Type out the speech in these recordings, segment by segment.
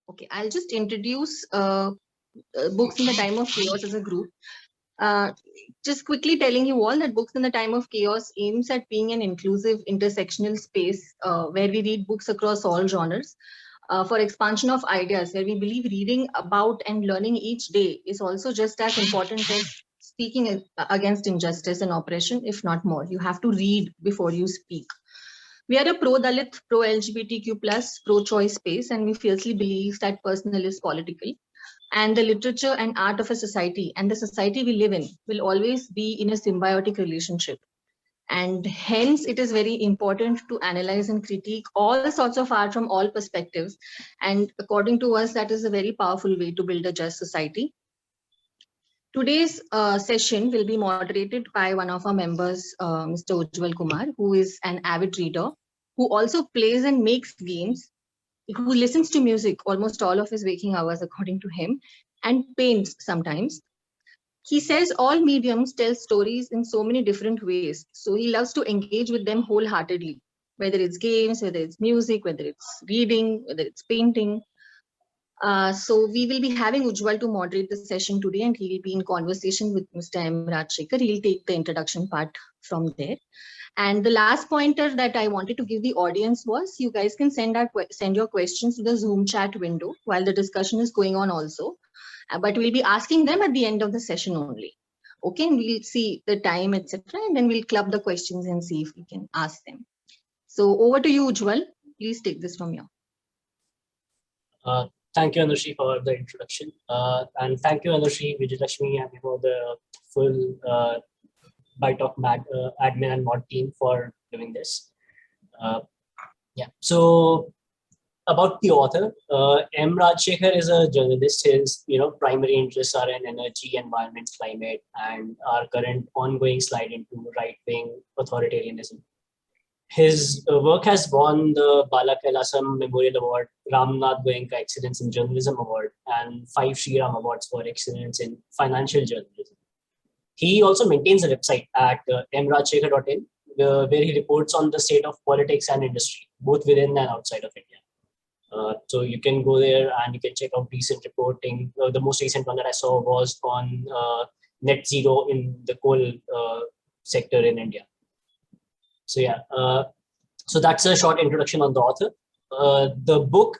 Okay, I'll just introduce Books in the Time of Chaos as a group. Uh, just quickly telling you all that Books in the Time of Chaos aims at being an inclusive intersectional space where we read books across all genres for expansion of ideas, where we believe reading about and learning each day is also just as important as speaking against injustice and oppression, if not more. You have to read before you speak. We are a pro-Dalit, pro-LGBTQ+, pro-choice space, and we fiercely believe that personal is political. And the literature and art of a society and the society we live in will always be in a symbiotic relationship. And hence, it is very important to analyze and critique all sorts of art from all perspectives. And according to us, that is a very powerful way to build a just society. Today's session will be moderated by one of our members, Mr. Ujjwal Kumar, who is an avid reader, who also plays and makes games, who listens to music almost all of his waking hours, according to him, and paints sometimes. He says all mediums tell stories in so many different ways. So he loves to engage with them wholeheartedly, whether it's games, whether it's music, whether it's reading, whether it's painting. So we will be having Ujjwal to moderate the session today, and he will be in conversation with Mr. M. Rajshekhar. He'll take the introduction part from there. And the last pointer that I wanted to give the audience was you guys can send your questions to the Zoom chat window while the discussion is going on also. But we'll be asking them at the end of the session only. Okay, and we'll see the time, etc. And then we'll club the questions and see if we can ask them. So over to you, Ujjwal. Please take this from here. Thank you, Anushri, for the introduction. And thank you, Anushri, Vijayalakshmi, and the full ByTalk admin and mod team for doing this. Yeah. So about the author, M. Rajshekhar is a journalist. His primary interests are in energy, environment, climate, and our current ongoing slide into right-wing authoritarianism. His work has won the Bala Kailasam Memorial Award, Ramnath Goenka Excellence in Journalism Award, and 5 Shri Ram Awards for Excellence in Financial Journalism. He also maintains a website at mrajshekhar.in, where he reports on the state of politics and industry, both within and outside of India. So you can go there and you can check out recent reporting. The most recent one that I saw was on net zero in the coal sector in India. So yeah, so that's a short introduction on the author. The book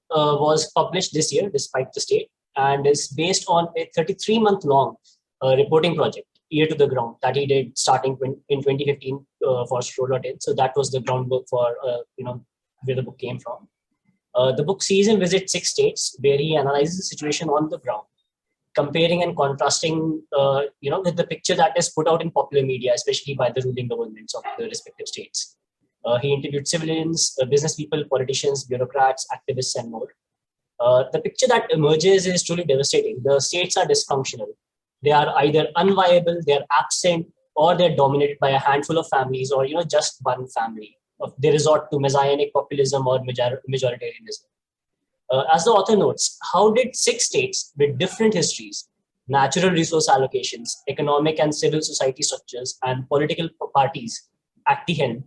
was published this year, despite the state, and is based on a 33-month-long reporting project, Ear to the Ground, that he did starting in 2015 for Stroll.in. So that was the groundwork for where the book came from. The book sees him visit 6 states where he analyzes the situation on the ground, comparing and contrasting, with the picture that is put out in popular media, especially by the ruling governments of the respective states. He interviewed civilians, business people, politicians, bureaucrats, activists, and more. The picture that emerges is truly devastating. The states are dysfunctional. They are either unviable, they are absent, or they're dominated by a handful of families, or just one family. They resort to messianic populism or majoritarianism. As the author notes, how did 6 states with different histories, natural resource allocations, economic and civil society structures, and political parties at the end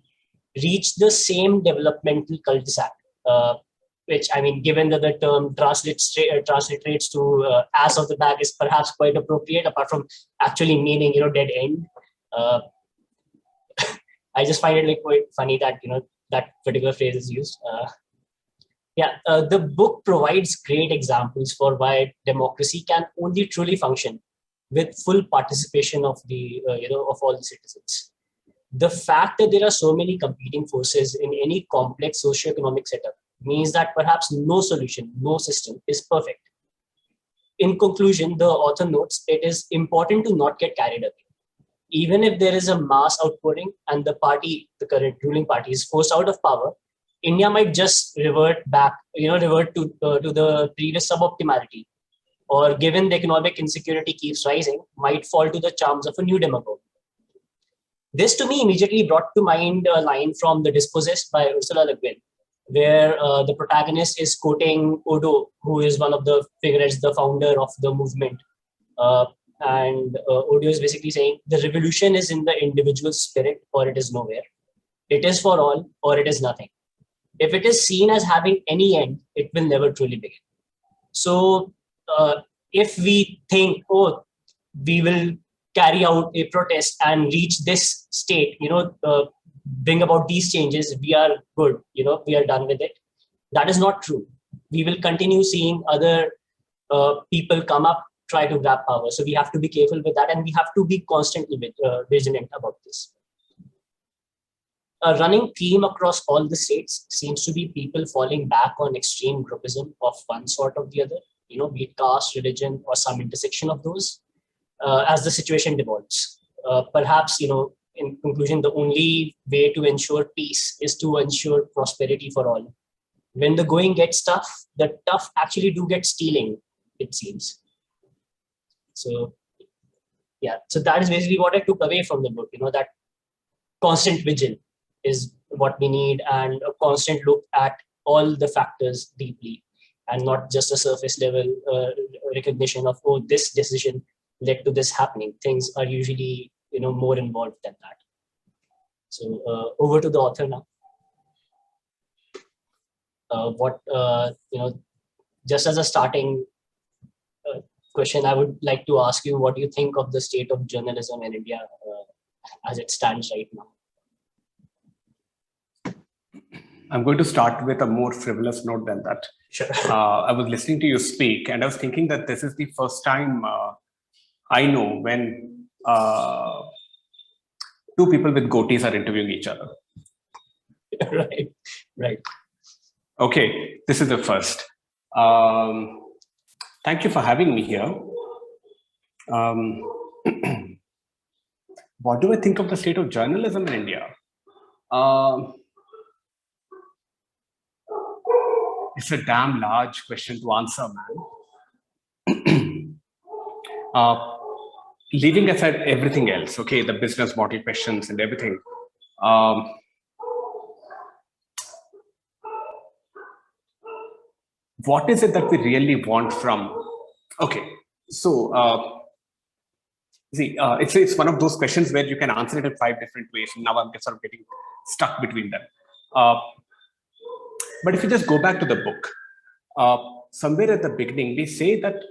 reach the same developmental cul-de-sac? Which, I mean, given that the term transliterates to ass of the bag is perhaps quite appropriate, apart from actually meaning, dead end. I just find it quite funny that, that particular phrase is used. The book provides great examples for why democracy can only truly function with full participation of the, of all the citizens. The fact that there are so many competing forces in any complex socioeconomic setup means that perhaps no solution, no system is perfect. In conclusion, the author notes it is important to not get carried away. Even if there is a mass outpouring and the current ruling party is forced out of power, India might just revert to the previous suboptimality, or given the economic insecurity keeps rising, might fall to the charms of a new demagogue. This to me immediately brought to mind a line from The Dispossessed by Ursula Le Guin, where the protagonist is quoting Odo, who is one of the figureheads, the founder of the movement. And Odo is basically saying, the revolution is in the individual spirit, or it is nowhere. It is for all, or it is nothing. If it is seen as having any end, it will never truly begin. So if we think, oh, we will carry out a protest and reach this state, bring about these changes, we are good, we are done with it. That is not true. We will continue seeing other people come up, try to grab power. So we have to be careful with that, and we have to be constantly vigilant about this. A running theme across all the states seems to be people falling back on extreme groupism of one sort or the other, be it caste, religion, or some intersection of those, as the situation develops. Perhaps, in conclusion, the only way to ensure peace is to ensure prosperity for all. When the going gets tough, the tough actually do get stealing, it seems. So, yeah, so that is basically what I took away from the book, that constant vigil is what we need, and a constant look at all the factors deeply, and not just a surface level recognition of, oh, this decision led to this happening. Things are usually, more involved than that. So over to the author now. Just as a starting question, I would like to ask you, what do you think of the state of journalism in India as it stands right now? I'm going to start with a more frivolous note than that. Sure. I was listening to you speak, and I was thinking that this is the first time I know when two people with goatees are interviewing each other. Right. Okay, this is the first. Thank you for having me here. What do I think of the state of journalism in India? It's a damn large question to answer, man. Leaving aside everything else, okay, the business model questions and everything. What is it that we really want from? Okay, so it's one of those questions where you can answer it in 5 different ways, and now I'm sort of getting stuck between them. But if you just go back to the book, somewhere at the beginning, we say that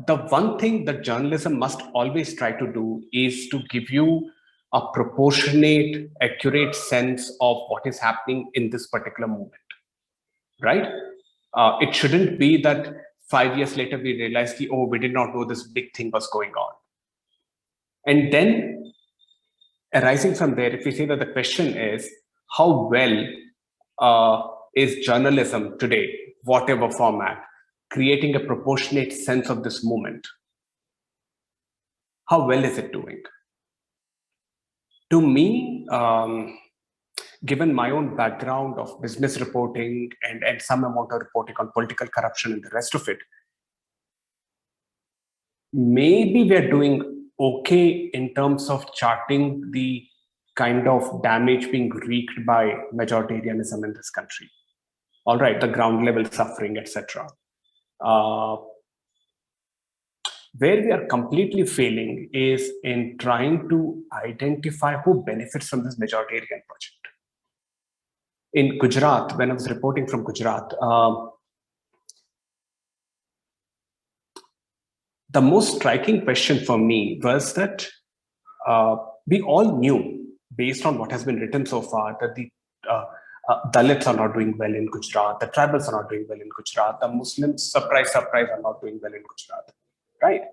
the one thing that journalism must always try to do is to give you a proportionate, accurate sense of what is happening in this particular moment, right? It shouldn't be that 5 years later we realize, oh, we did not know this big thing was going on. And then arising from there, if we say that the question is, how well is journalism today, whatever format, creating a proportionate sense of this moment? How well is it doing? To me, given my own background of business reporting and some amount of reporting on political corruption and the rest of it, maybe we're doing okay in terms of charting the kind of damage being wreaked by majoritarianism in this country. All right, the ground level suffering, etc. Where we are completely failing is in trying to identify who benefits from this majoritarian project. In Gujarat, when I was reporting from Gujarat, the most striking question for me was that we all knew, based on what has been written so far, that the Dalits are not doing well in Gujarat, the tribals are not doing well in Gujarat, the Muslims, surprise, surprise, are not doing well in Gujarat, right?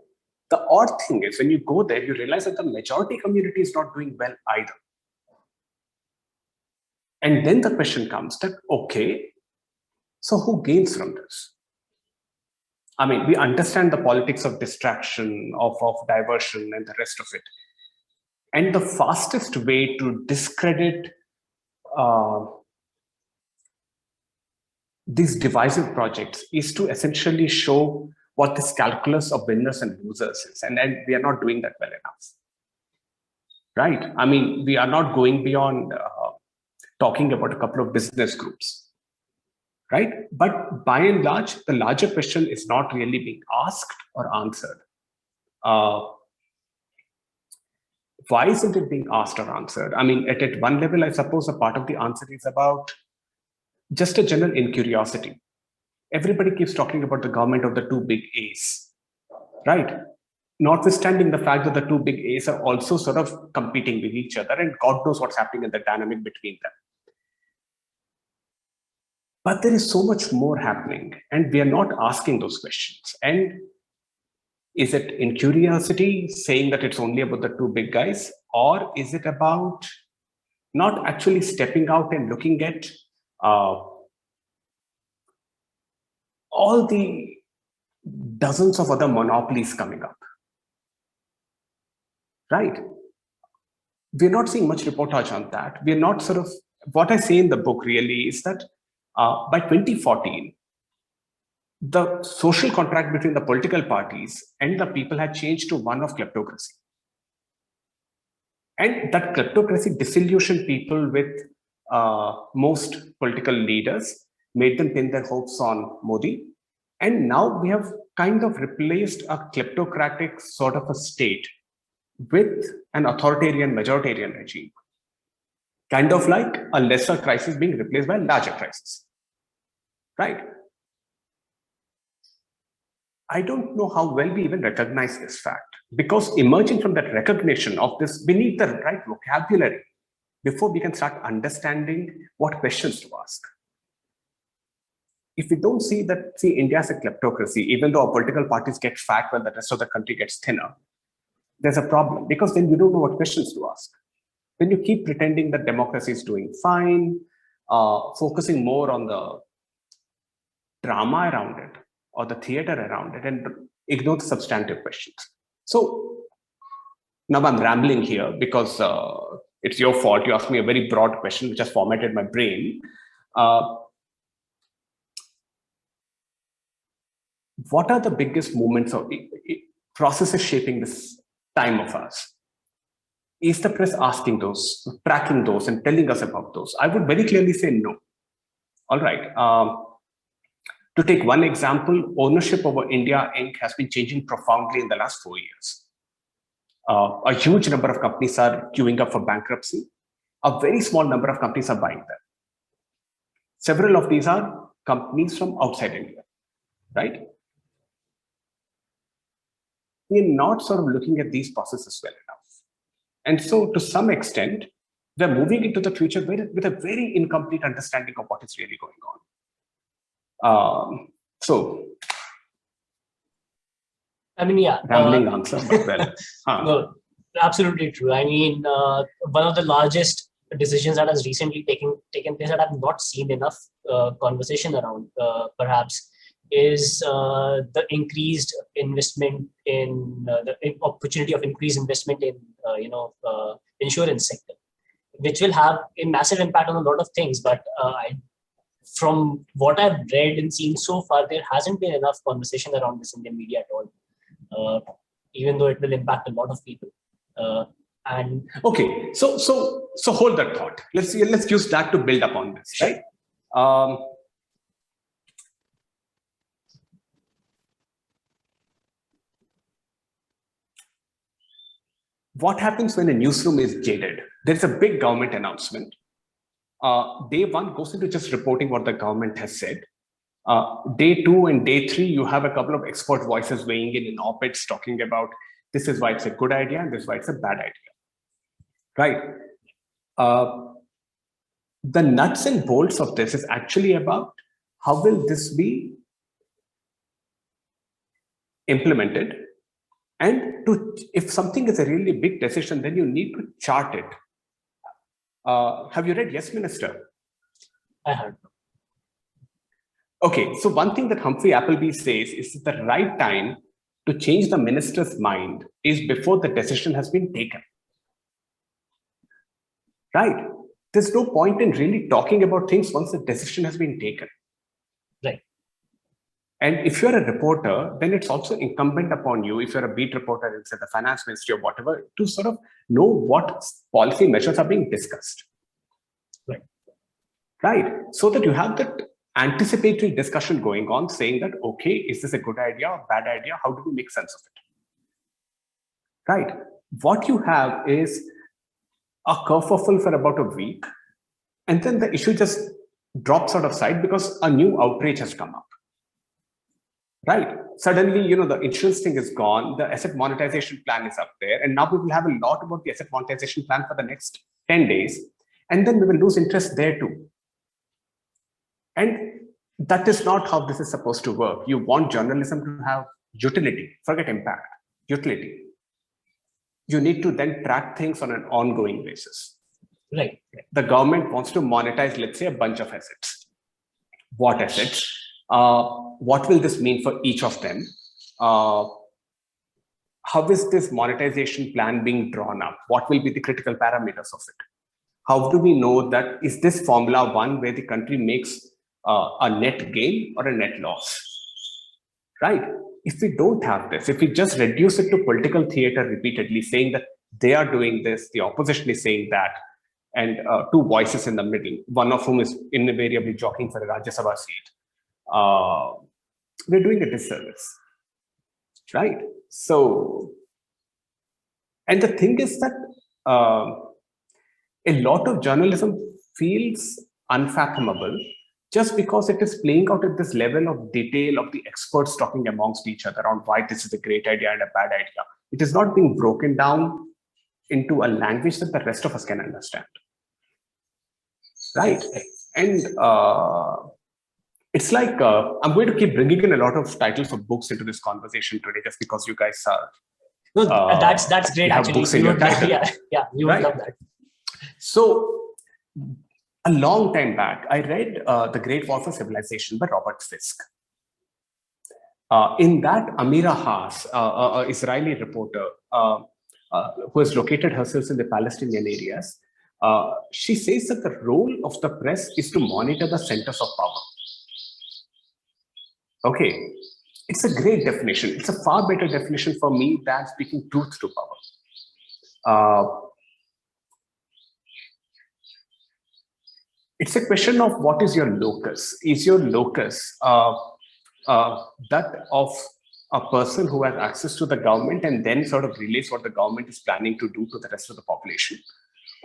The odd thing is, when you go there, you realize that the majority community is not doing well either. And then the question comes that, okay, so who gains from this? I mean, we understand the politics of distraction, of diversion and the rest of it. And the fastest way to discredit these divisive projects is to essentially show what this calculus of winners and losers is. And we are not doing that well enough. Right? I mean, we are not going beyond talking about a couple of business groups. Right? But by and large, the larger question is not really being asked or answered. Why isn't it being asked or answered? I mean, at one level, I suppose a part of the answer is about just a general incuriosity. everybody keeps talking about the government of the two big A's, right? Notwithstanding the fact that the two big A's are also sort of competing with each other, and God knows what's happening in the dynamic between them. But there is so much more happening, and we are not asking those questions. And is it in curiosity, saying that it's only about the two big guys, or is it about not actually stepping out and looking at all the dozens of other monopolies coming up, right? We're not seeing much reportage on that. We're not sort of, what I say in the book really is that by 2014, the social contract between the political parties and the people had changed to one of kleptocracy. And that kleptocracy disillusioned people with most political leaders, made them pin their hopes on Modi. And now we have kind of replaced a kleptocratic sort of a state with an authoritarian majoritarian regime. Kind of like a lesser crisis being replaced by a larger crisis, right? I don't know how well we even recognize this fact, because emerging from that recognition of this, we need the right vocabulary before we can start understanding what questions to ask. If we don't see that, see India as a kleptocracy, even though our political parties get fat while the rest of the country gets thinner, there's a problem, because then you don't know what questions to ask. When you keep pretending that democracy is doing fine, focusing more on the drama around it or the theater around it, and ignore the substantive questions. So now I'm rambling here because it's your fault. You asked me a very broad question which has formatted my brain. What are the biggest movements or processes shaping this time of ours? Is the press asking those, tracking those, and telling us about those? I would very clearly say no. All right. To take one example, ownership over India Inc. has been changing profoundly in the last 4 years. A huge number of companies are queuing up for bankruptcy. A very small number of companies are buying them. Several of these are companies from outside India, right? We're not sort of looking at these processes well enough. And so to some extent, we're moving into the future with a very incomplete understanding of what is really going on. I mean, yeah. Rambling answer, but well. No, absolutely true. I mean, one of the largest decisions that has recently taken place that I've not seen enough conversation around, perhaps, is the increased investment in the opportunity of increased investment in insurance sector, which will have a massive impact on a lot of things. But from what I've read and seen so far, there hasn't been enough conversation around this in the media at all, even though it will impact a lot of people. And okay, so hold that thought. Let's use that to build upon this, sure. Right? What happens when a newsroom is jaded? There's a big government announcement. Day one goes into just reporting what the government has said. Day two and day three, you have a couple of expert voices weighing in op-eds talking about this is why it's a good idea and this is why it's a bad idea, right? The nuts and bolts of this is actually about how will this be implemented, and if something is a really big decision, then you need to chart it. Have you read Yes Minister? I heard. Okay, so one thing that Humphrey Appleby says is that the right time to change the minister's mind is before the decision has been taken. Right? There's no point in really talking about things once the decision has been taken. Right. And if you're a reporter, then it's also incumbent upon you, if you're a beat reporter in, say, the finance ministry or whatever, to sort of know what policy measures are being discussed. Right. Right. So that you have that anticipatory discussion going on, saying that, okay, is this a good idea or bad idea? How do we make sense of it? Right. What you have is a kerfuffle for about a week, and then the issue just drops out of sight because a new outrage has come up. right? Suddenly, the insurance thing is gone, the asset monetization plan is up there, and now we will have a lot about the asset monetization plan for the next 10 days, and then we will lose interest there too. And that is not how this is supposed to work. You want journalism to have utility, forget impact, utility. You need to then track things on an ongoing basis. Right. The government wants to monetize, let's say, a bunch of assets. What assets? What will this mean for each of them? How is this monetization plan being drawn up? What will be the critical parameters of it? How do we know that is this Formula One where the country makes a net gain or a net loss? Right? If we don't have this, if we just reduce it to political theater repeatedly saying that they are doing this, the opposition is saying that, and two voices in the middle, one of whom is invariably jockeying for a Rajya Sabha seat, we're doing a disservice, right? So, and the thing is that a lot of journalism feels unfathomable just because it is playing out at this level of detail of the experts talking amongst each other on why this is a great idea and a bad idea. It is not being broken down into a language that the rest of us can understand, right? And it's like, I'm going to keep bringing in a lot of titles of books into this conversation today just because you guys are. No, that's great, actually. Books in your title. Yeah, we would love that. So, a long time back, I read The Great War for Civilization by Robert Fisk. In that, Amira Haas, an Israeli reporter who has located herself in the Palestinian areas, she says that the role of the press is to monitor the centers of power. Okay, it's a great definition. It's a far better definition for me than speaking truth to power. It's a question of what is your locus. Is your locus that of a person who has access to the government and then sort of relays what the government is planning to do to the rest of the population?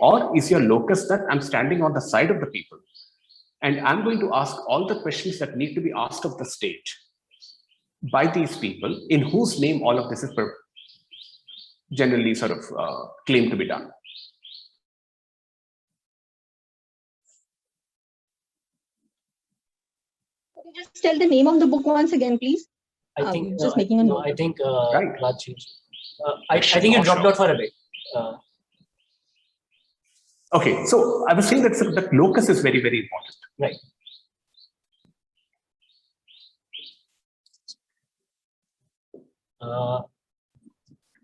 Or is your locus that I'm standing on the side of the people and I'm going to ask all the questions that need to be asked of the state by these people in whose name all of this is generally sort of claimed to be done? Just tell the name of the book once again, please. I think just making a note. I think right. Raj changed. I think you dropped out for a bit. Okay, so I was saying that locus is very, very important. Right.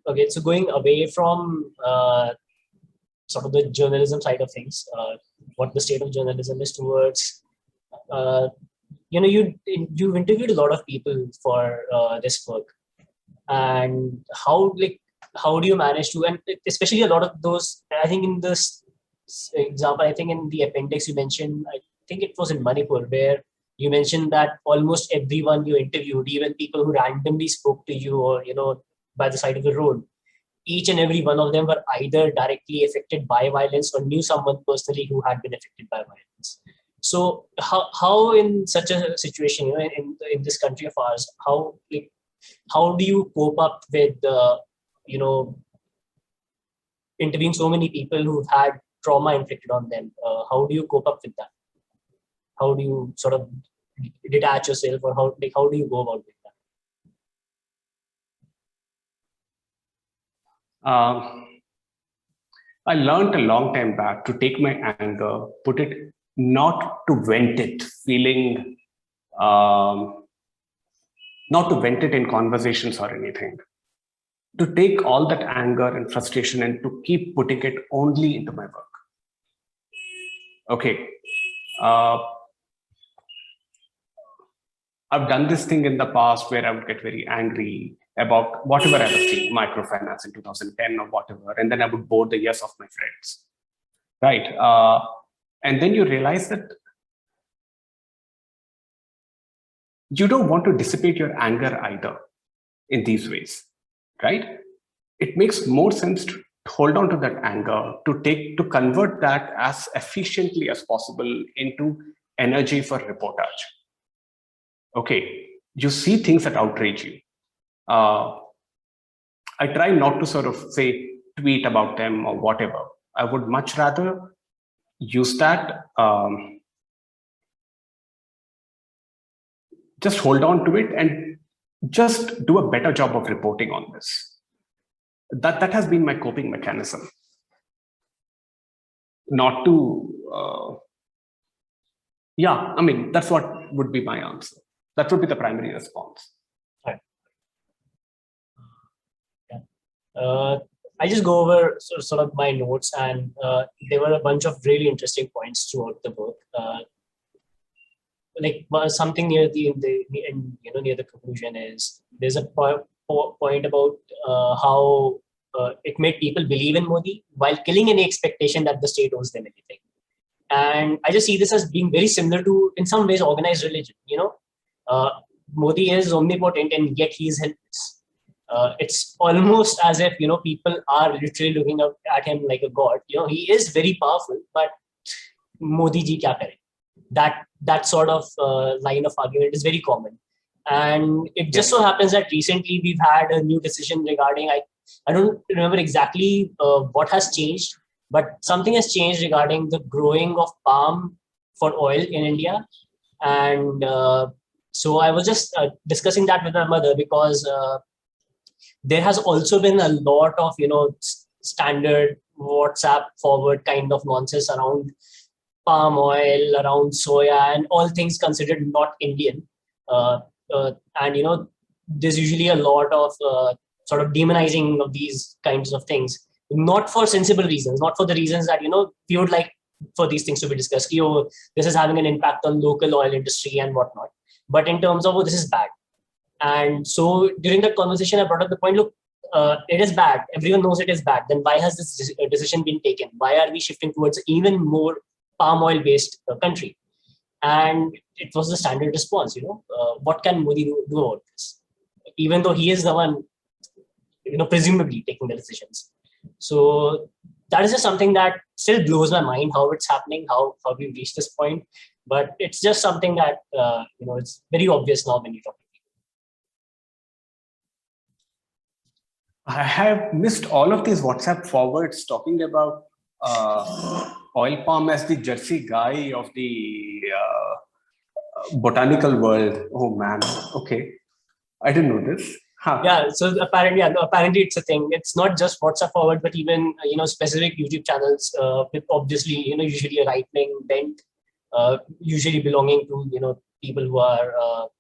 Okay, so going away from sort of the journalism side of things, what the state of journalism is towards, you've interviewed a lot of people for this work, and how do you manage to, and especially a lot of those, I think in this example, I think in the appendix you mentioned, I think it was in Manipur, where you mentioned that almost everyone you interviewed, even people who randomly spoke to you or, by the side of the road, each and every one of them were either directly affected by violence or knew someone personally who had been affected by violence. So how in such a situation, in this country of ours, how do you cope up with, interviewing so many people who've had trauma inflicted on them? How do you cope up with that? How do you sort of detach yourself, or how do you go about with that? I learned a long time back to take my anger, put it, not to vent it, feeling, not to vent it in conversations or anything, to take all that anger and frustration and to keep putting it only into my work. Okay. I've done this thing in the past where I would get very angry about whatever I was seeing, microfinance in 2010 or whatever, and then I would bore the ears of my friends, right? And then you realize that you don't want to dissipate your anger either in these ways, right? It makes more sense to hold on to that anger, to convert that as efficiently as possible into energy for reportage. Okay, you see things that outrage you. I try not to sort of say tweet about them or whatever. I would much rather use that, just hold on to it and just do a better job of reporting on this. That has been my coping mechanism. Not to, yeah, I mean, that's what would be my answer. That would be the primary response. Right. I just go over sort of my notes, and there were a bunch of really interesting points throughout the book. Like something near the end, near the conclusion is there's a point about how it made people believe in Modi while killing any expectation that the state owes them anything. And I just see this as being very similar to, in some ways, organized religion. Modi is omnipotent and yet he is helpless. It's almost as if people are literally looking up at him like a god. He is very powerful, but Modi ji kya kare? That sort of line of argument is very common. And it just so happens that recently we've had a new decision regarding, I don't remember exactly what has changed, but something has changed regarding the growing of palm for oil in India. And so I was just discussing that with my mother, because there has also been a lot of, standard WhatsApp forward kind of nonsense around palm oil, around soya, and all things considered not Indian. And, there's usually a lot of sort of demonizing of these kinds of things, not for sensible reasons, not for the reasons that, we would like for these things to be discussed. This is having an impact on local oil industry and whatnot. But in terms of, this is bad. And so during that conversation, I brought up the point, look, it is bad. Everyone knows it is bad. Then why has this decision been taken? Why are we shifting towards even more palm oil based country? And it was the standard response, what can Modi do about this? Even though he is the one, presumably taking the decisions. So that is just something that still blows my mind, how it's happening, how we've reached this point. But it's just something that, it's very obvious now when you talk. I have missed all of these WhatsApp forwards talking about oil palm as the Jersey guy of the botanical world. Oh man, okay. I didn't know this. Huh. Yeah, so apparently it's a thing. It's not just WhatsApp forward, but even specific YouTube channels with obviously usually a right-wing bent, usually belonging to people who are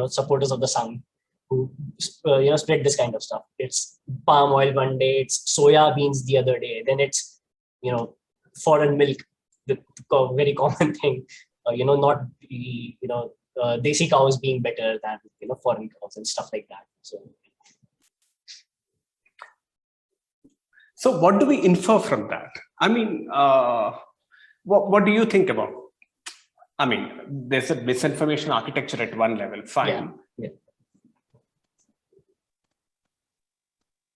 supporters of the sun, who spread this kind of stuff. It's palm oil one day, it's soya beans the other day, then it's foreign milk, the very common thing. Not the desi cows being better than foreign cows and stuff like that. So what do we infer from that? I mean, what do you think about? I mean, there's a misinformation architecture at one level, fine. Yeah.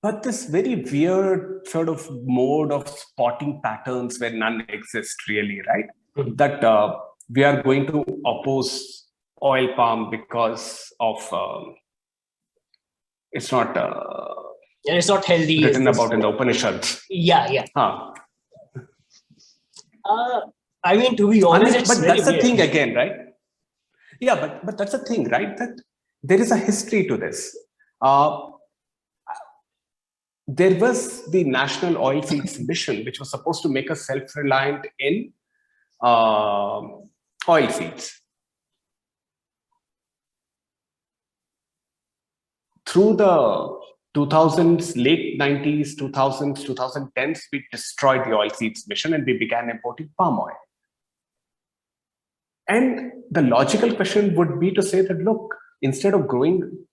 But this very weird sort of mode of spotting patterns where none exist really, right? Mm-hmm. That we are going to oppose oil palm because of it's not it's not healthy. Written about in the Upanishads. Yeah. Huh. I mean, to be honest, but really that's the weird. thing again, right? Yeah, but that's the thing, right? That there is a history to this. There was the National Oilseeds Mission, which was supposed to make us self-reliant in oilseeds. Through the 2000s, late 90s, 2000s, 2010s, we destroyed the oilseeds mission and we began importing palm oil. And the logical question would be to say that, look, instead of growing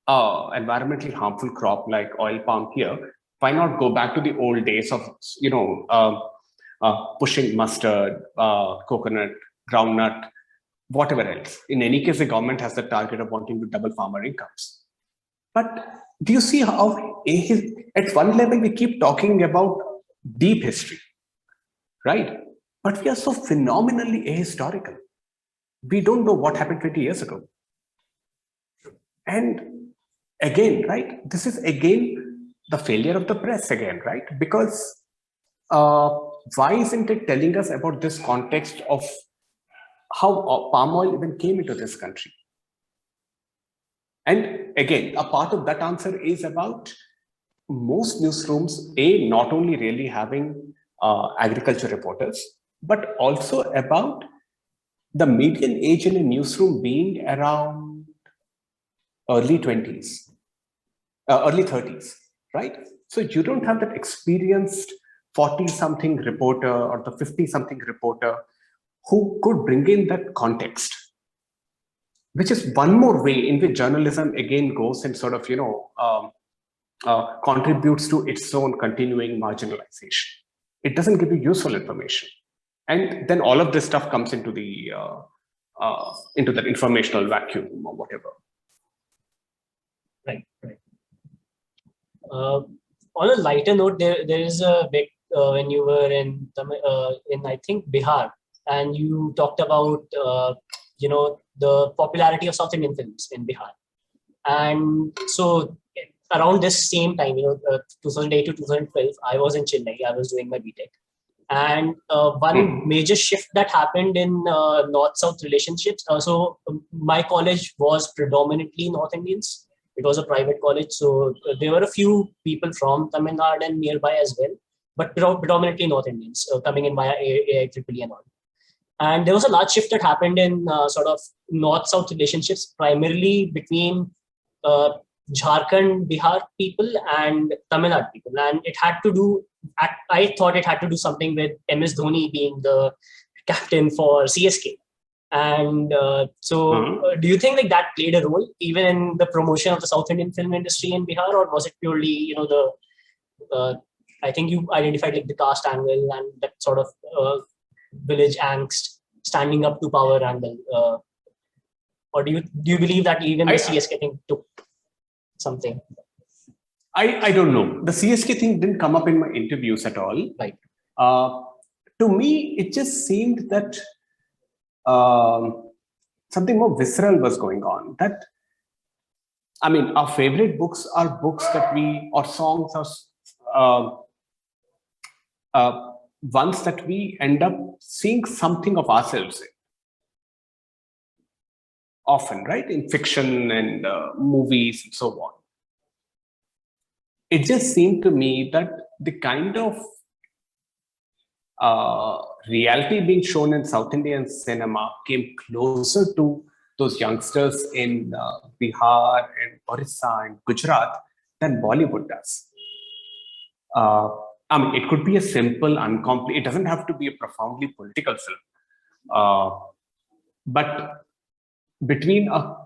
environmentally harmful crop like oil palm here, why not go back to the old days of, pushing mustard, coconut, groundnut, whatever else. In any case, the government has the target of wanting to double farmer incomes. But do you see how at one level we keep talking about deep history, right? But we are so phenomenally ahistorical. We don't know what happened 20 years ago. And again, right, this is again the failure of the press again, right? Because why isn't it telling us about this context of how palm oil even came into this country? And again, a part of that answer is about most newsrooms, not only really having agriculture reporters, but also about the median age in a newsroom being around early 20s, early 30s, right? So you don't have that experienced 40-something reporter or the 50-something reporter who could bring in that context, which is one more way in which journalism again goes and sort of, contributes to its own continuing marginalization. It doesn't give you useful information. And then all of this stuff comes into the into that informational vacuum or whatever. Right. On a lighter note, there is a bit when you were in I think Bihar, and you talked about the popularity of South Indian films in Bihar, and so around this same time, 2008 to 2012, I was in Chennai. I was doing my BTech, and one major shift that happened in North-South relationships. My college was predominantly North Indians. It was a private college, so there were a few people from Tamil Nadu and nearby as well, but predominantly North Indians coming in via AIEEE and all. And there was a large shift that happened in sort of North-South relationships, primarily between Jharkhand, Bihar people and Tamil Nadu people. And it had to do, I thought it had to do something with MS Dhoni being the captain for CSK. And do you think like that played a role even in the promotion of the South Indian film industry in Bihar, or was it purely, I think you identified like the caste angle and that sort of village angst standing up to power angle, or do you believe that even the CSK thing took something? I don't know. The CSK thing didn't come up in my interviews at all. Right. To me, it just seemed that something more visceral was going on. That, I mean, our favorite books are books that or songs are ones that we end up seeing something of ourselves in. Often, right? In fiction and movies and so on. It just seemed to me that the kind of reality being shown in South Indian cinema came closer to those youngsters in Bihar and Orissa and Gujarat than Bollywood does. I mean, it could be a simple, it doesn't have to be a profoundly political film. But between a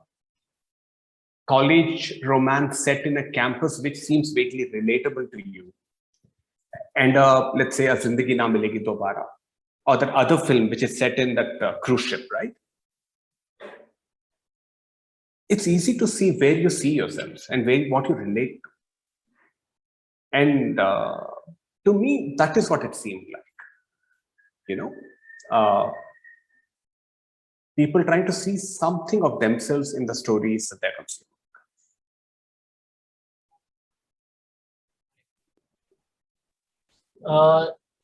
college romance set in a campus which seems vaguely relatable to you, and let's say a Zindagi Na Milegi Dobara, or that other film which is set in that cruise ship, right? It's easy to see where you see yourselves and what you relate to. And to me, that is what it seemed like. People trying to see something of themselves in the stories that they're consuming.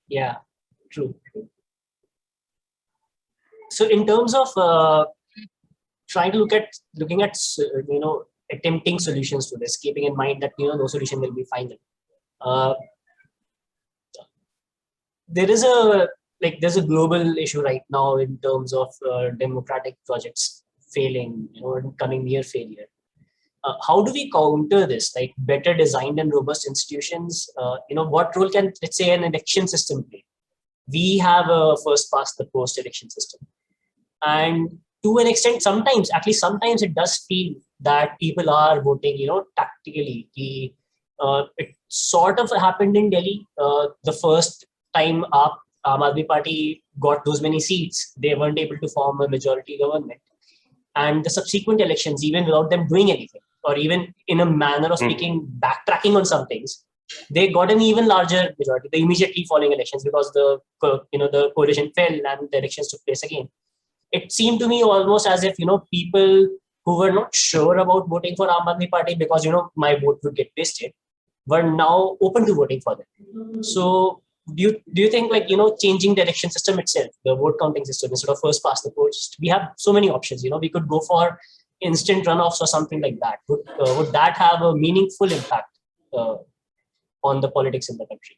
Yeah, true. So in terms of trying to looking at attempting solutions to this, keeping in mind that no solution will be final. There's a global issue right now in terms of democratic projects failing, and coming near failure. How do we counter this? Like better designed and robust institutions, what role can, let's say, an election system play? We have a first past the post election system. And to an extent, sometimes it does feel that people are voting, tactically. It sort of happened in Delhi. The first time up, Aam Aadmi Party got those many seats, they weren't able to form a majority government. And the subsequent elections, even without them doing anything, or even in a manner of speaking, backtracking on some things, they got an even larger majority, the immediately following elections, because the coalition fell and the elections took place again. It seemed to me almost as if, people who were not sure about voting for Aam Aadmi Party because, my vote would get wasted, were now open to voting for them. So do you think, like, changing the election system itself, the vote counting system, instead of first past the post, we have so many options, we could go for instant runoffs or something like that. Would that have a meaningful impact on the politics in the country?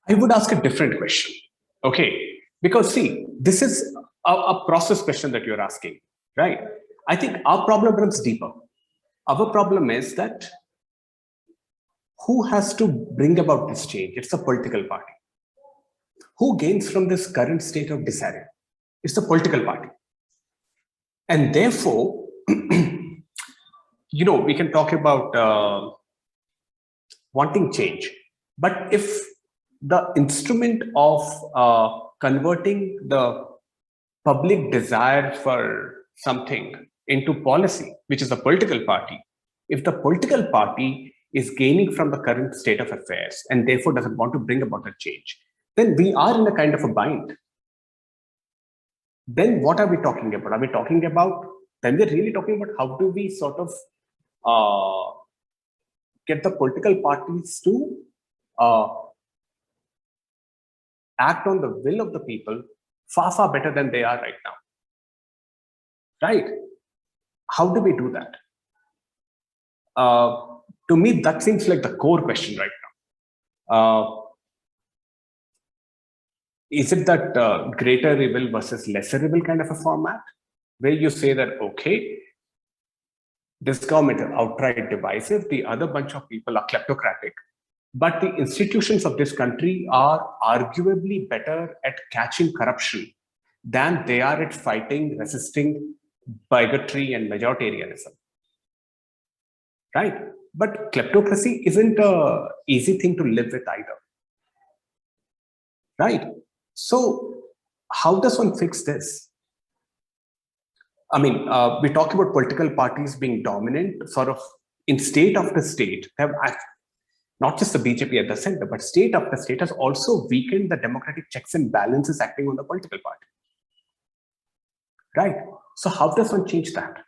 I would ask a different question. Okay. Because see, this is a process question that you're asking, right? I think our problem runs deeper. Our problem is that who has to bring about this change? It's the political party. Who gains from this current state of disarray? It's the political party. And therefore, we can talk about wanting change. But if the instrument of converting the public desire for something into policy, which is the political party, if the political party is gaining from the current state of affairs and therefore doesn't want to bring about a change, then we are in a kind of a bind. Then what are we talking about? Then we're really talking about how do we sort of get the political parties to act on the will of the people far, far better than they are right now. Right? How do we do that? To me, that seems like the core question right now. Is it that greater evil versus lesser evil kind of a format, where you say that, okay, this government is outright divisive, the other bunch of people are kleptocratic, but the institutions of this country are arguably better at catching corruption than they are at fighting, resisting bigotry and majoritarianism. Right? But kleptocracy isn't an easy thing to live with either. Right? So how does one fix this? I mean, we talk about political parties being dominant, sort of in state after state. Not just the BJP at the center, but state after state has also weakened the democratic checks and balances acting on the political party. Right? So how does one change that?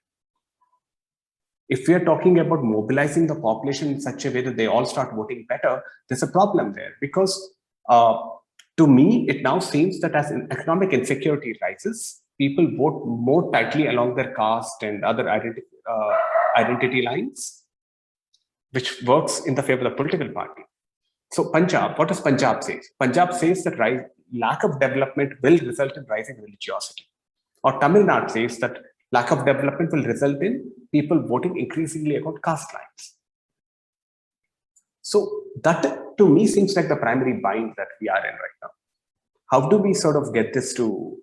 If we are talking about mobilizing the population in such a way that they all start voting better, there's a problem there, because to me, it now seems that as economic insecurity rises, people vote more tightly along their caste and other identity lines, which works in the favor of the political party. So Punjab, what does Punjab say? Punjab says that lack of development will result in rising religiosity. Or Tamil Nadu says that lack of development will result in people voting increasingly about caste lines. So that to me seems like the primary bind that we are in right now. How do we sort of get this to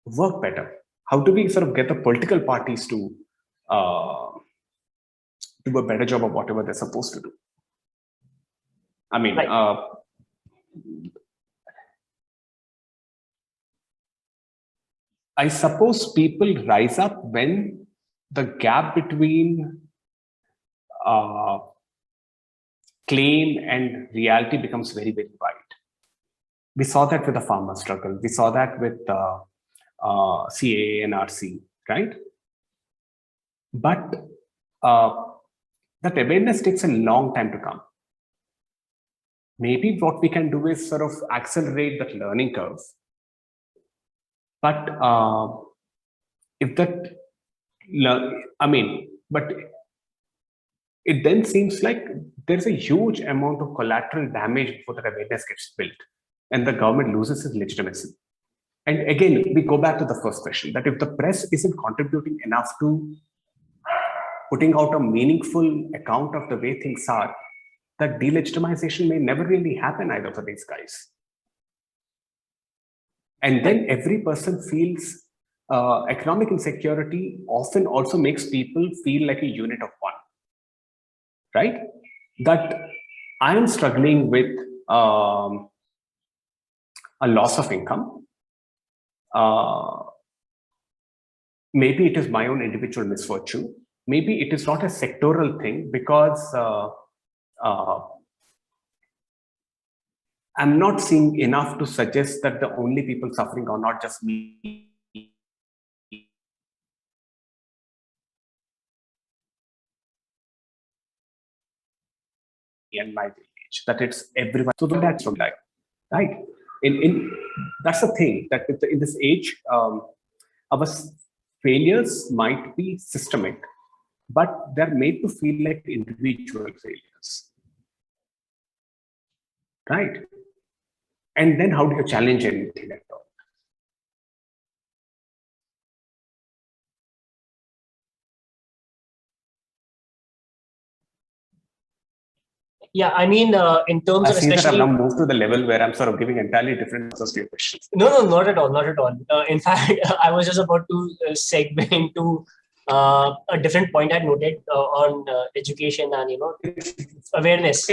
work better? How do we sort of get the political parties to do a better job of whatever they're supposed to do? I mean, right. I suppose people rise up when the gap between claim and reality becomes very, very wide. We saw that with the farmer struggle. We saw that with CAA and RC, right? But that awareness takes a long time to come. Maybe what we can do is sort of accelerate that learning curve. But if that, but it then seems like there's a huge amount of collateral damage before that awareness gets built and the government loses its legitimacy. And again, we go back to the first question, that if the press isn't contributing enough to putting out a meaningful account of the way things are, that delegitimization may never really happen either for these guys. And then every person feels economic insecurity often also makes people feel like a unit of one, right? That I am struggling with a loss of income. Maybe it is my own individual misfortune. Maybe it is not a sectoral thing because I'm not seeing enough to suggest that the only people suffering are not just me and my village, that it's everyone. So that's from like, right? In that's the thing, that in this age, our failures might be systemic, but they're made to feel like individual failures, right? And then how do you challenge anything at all? Yeah, I mean, in terms I of see that I've especially. now moved to the level where I'm sort of giving entirely different answers to your questions. No, not at all, not at all. In fact, I was just about to segue into a different point I noted on education and awareness.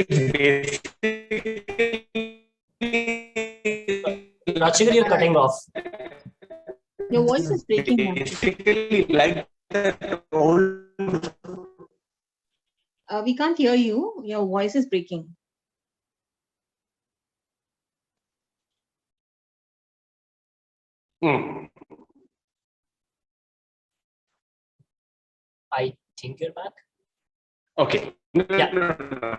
Rachika, you're cutting off. Your voice is breaking now. Basically, like that old. We can't hear you. Your voice is breaking. I think you're back. Okay. Yeah.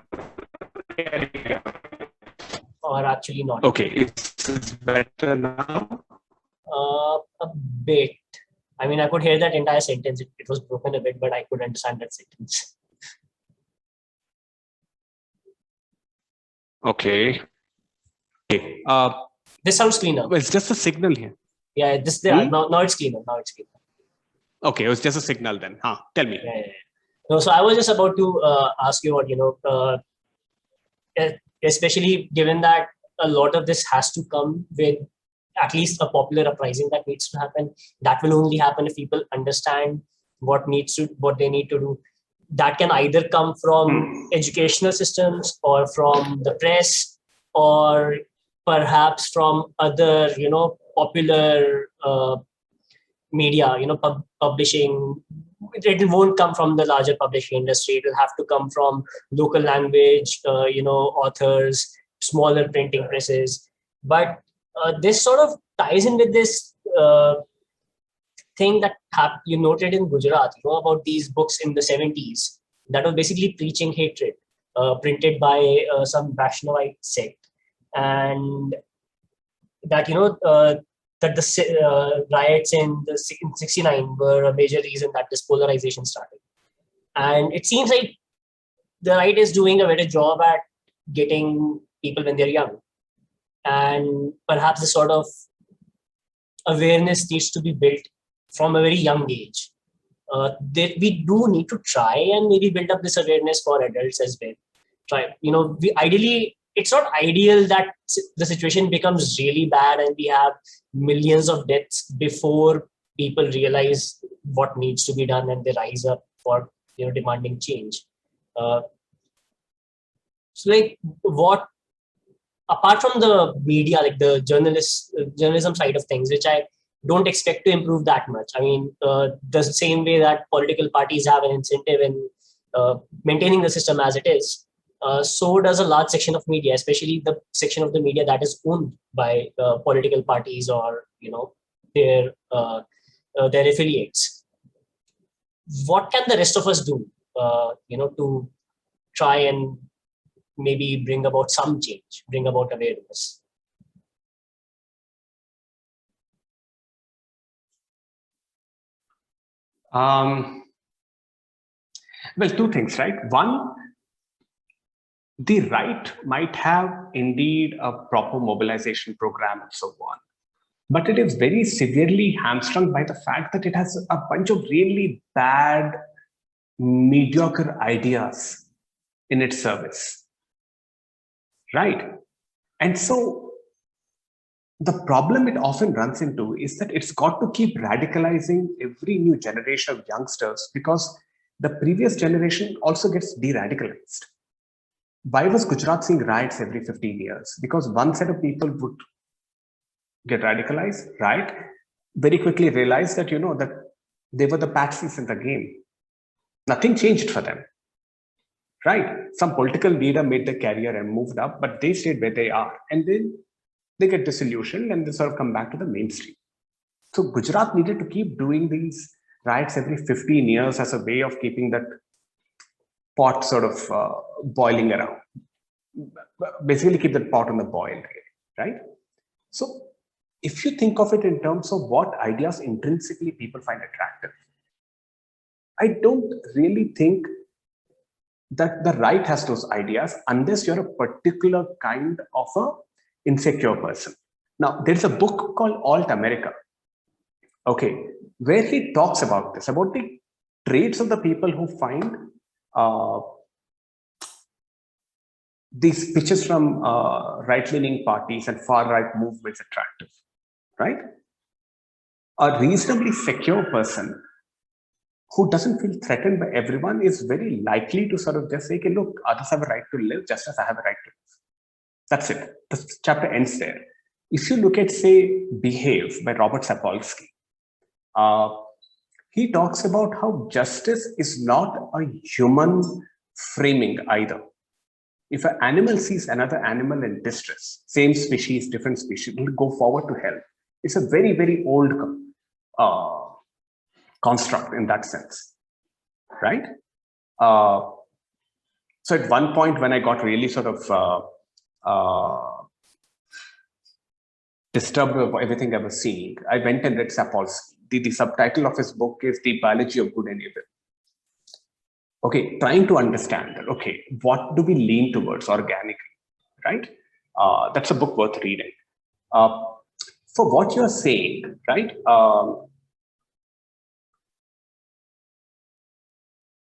Or actually not. Okay, it's better now. A bit. I mean, I could hear that entire sentence. It was broken a bit, but I could understand that sentence. Okay. Okay. This sounds cleaner. Well, it's just a signal here. Yeah, now it's cleaner. Now it's cleaner. Okay, it was just a signal then. Tell me. Yeah. No, so I was just about to ask you what, especially given that a lot of this has to come with at least a popular uprising that needs to happen. That will only happen if people understand what they need to do. That can either come from educational systems or from the press or perhaps from other, popular media, publishing. It won't come from the larger publishing industry. It will have to come from local language, authors, smaller printing presses. But this sort of ties in with this thing that you noted in Gujarat, about these books in the 70s that were basically preaching hatred, printed by some Vaishnavite sect. And that, that the riots in 69 were a major reason that this polarization started. And it seems like the right is doing a better job at getting people when they're young. And perhaps the sort of awareness needs to be built from a very young age. That we do need to try and maybe build up this awareness for adults as well. It's not ideal that the situation becomes really bad and we have millions of deaths before people realize what needs to be done and they rise up for demanding change. Apart from the media, like the journalism side of things, which I don't expect to improve that much. I mean, the same way that political parties have an incentive in maintaining the system as it is, so does a large section of media, especially the section of the media that is owned by political parties or their affiliates. What can the rest of us do, to try and maybe bring about some change, bring about awareness? Well, two things, right? One, the right might have indeed a proper mobilization program and so on, but it is very severely hamstrung by the fact that it has a bunch of really bad, mediocre ideas in its service, right? And so the problem it often runs into is that it's got to keep radicalizing every new generation of youngsters because the previous generation also gets de-radicalized. Why was Gujarat seeing riots every 15 years? Because one set of people would get radicalized, right? Very quickly realize that, that they were the patsies in the game. Nothing changed for them, right? Some political leader made their career and moved up, but they stayed where they are. And then they get disillusioned and they sort of come back to the mainstream. So Gujarat needed to keep doing these riots every 15 years as a way of keeping that pot sort of boiling around. basically keep the pot on the boil, right? So if you think of it in terms of what ideas intrinsically people find attractive, I don't really think that the right has those ideas unless you're a particular kind of a insecure person. Now, there's a book called Alt America, okay, where he talks about this, about the traits of the people who find these pitches from right-leaning parties and far-right movements attractive, right? A reasonably secure person who doesn't feel threatened by everyone is very likely to sort of just say, okay, look, others have a right to live just as I have a right to live. That's it. The chapter ends there. If you look at, say, Behave by Robert Sapolsky, he talks about how justice is not a human framing either. If an animal sees another animal in distress, same species, different species, it will go forward to help. It's a very, very old construct in that sense, right? So at one point when I got really sort of disturbed by everything I was seeing, I went and read Sapolsky. The subtitle of his book is The Biology of Good and Evil. Okay, trying to understand that, okay, what do we lean towards organically, right? That's a book worth reading. For what you're saying, right?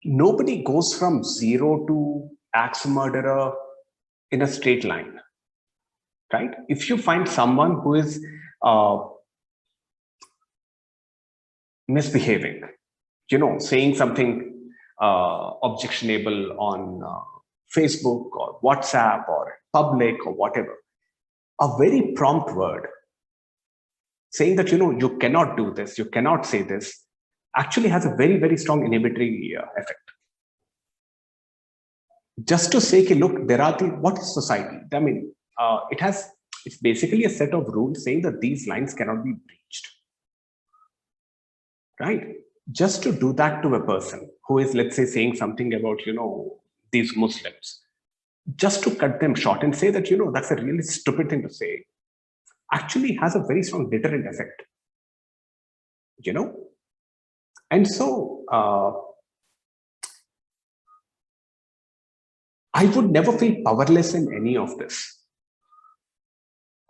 Nobody goes from zero to axe murderer in a straight line, right? If you find someone who is misbehaving, saying something objectionable on Facebook or WhatsApp or public or whatever, a very prompt word saying that, you cannot do this, you cannot say this, actually has a very, very strong inhibitory effect. Just to say, look, what is society? I mean, it's basically a set of rules saying that these lines cannot be breached, right? Just to do that to a person who is, let's say, saying something about, these Muslims, just to cut them short and say that, that's a really stupid thing to say, actually has a very strong deterrent effect, And so I would never feel powerless in any of this.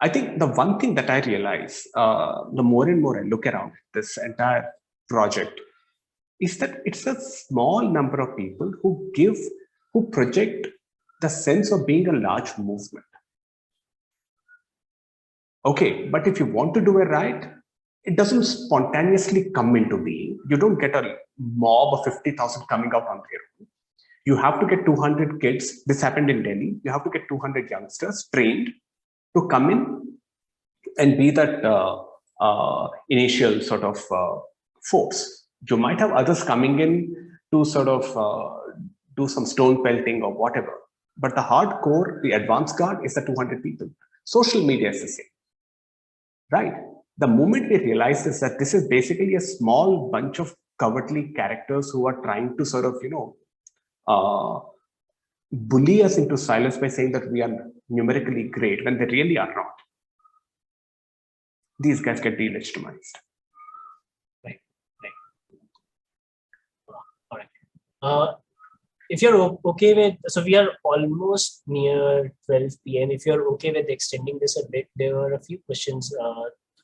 I think the one thing that I realize, the more and more I look around this entire project, is that it's a small number of people who project the sense of being a large movement. Okay, but if you want to do it right, it doesn't spontaneously come into being. You don't get a mob of 50,000 coming out on their own. You have to get 200 kids. This happened in Delhi. You have to get 200 youngsters trained to come in and be that initial sort of force. You might have others coming in to sort of do some stone pelting or whatever. But the hardcore, the advanced guard is the 200 people. Social media is the same, right? The moment we realize that this is basically a small bunch of cowardly characters who are trying to sort of, bully us into silence by saying that we are numerically great when they really are not. These guys get delegitimized. Right. All right. If you're okay with, so we are almost near 12 p.m. If you're okay with extending this a bit, there are a few questions,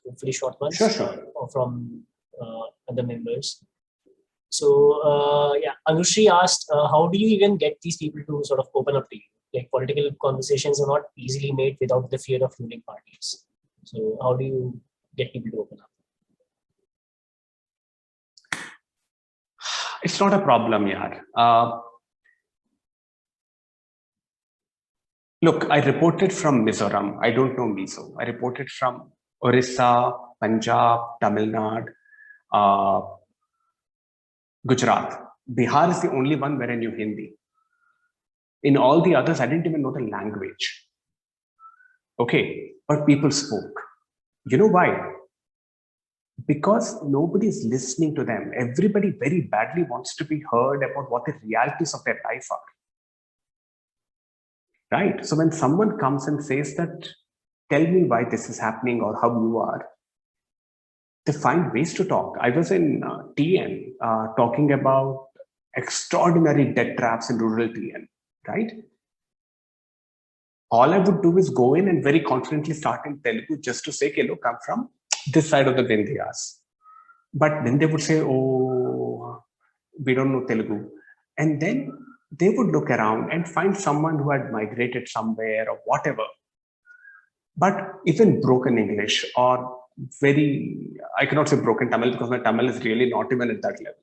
hopefully short ones, Sure. From other members. So yeah, Anushri asked, how do you even get these people to sort of open up to you? Like, political conversations are not easily made without the fear of ruling parties. So how do you get people to open up? It's not a problem, yaar. Look, I reported from Mizoram. I don't know Mizo. I reported from Orissa, Punjab, Tamil Nadu, Gujarat. Bihar is the only one where I knew Hindi. In all the others, I didn't even know the language. Okay, but people spoke. You know why? Because nobody's listening to them. Everybody very badly wants to be heard about what the realities of their life are. right? So when someone comes and says that, tell me why this is happening or how you are, they find ways to talk. I was in TN talking about extraordinary debt traps in rural TN, right? All I would do is go in and very confidently start in Telugu just to say, okay, look, I'm from this side of the Vindhyas. But then they would say, oh, we don't know Telugu. And then they would look around and find someone who had migrated somewhere or whatever. But even broken English or I cannot say broken Tamil because my Tamil is really not even at that level.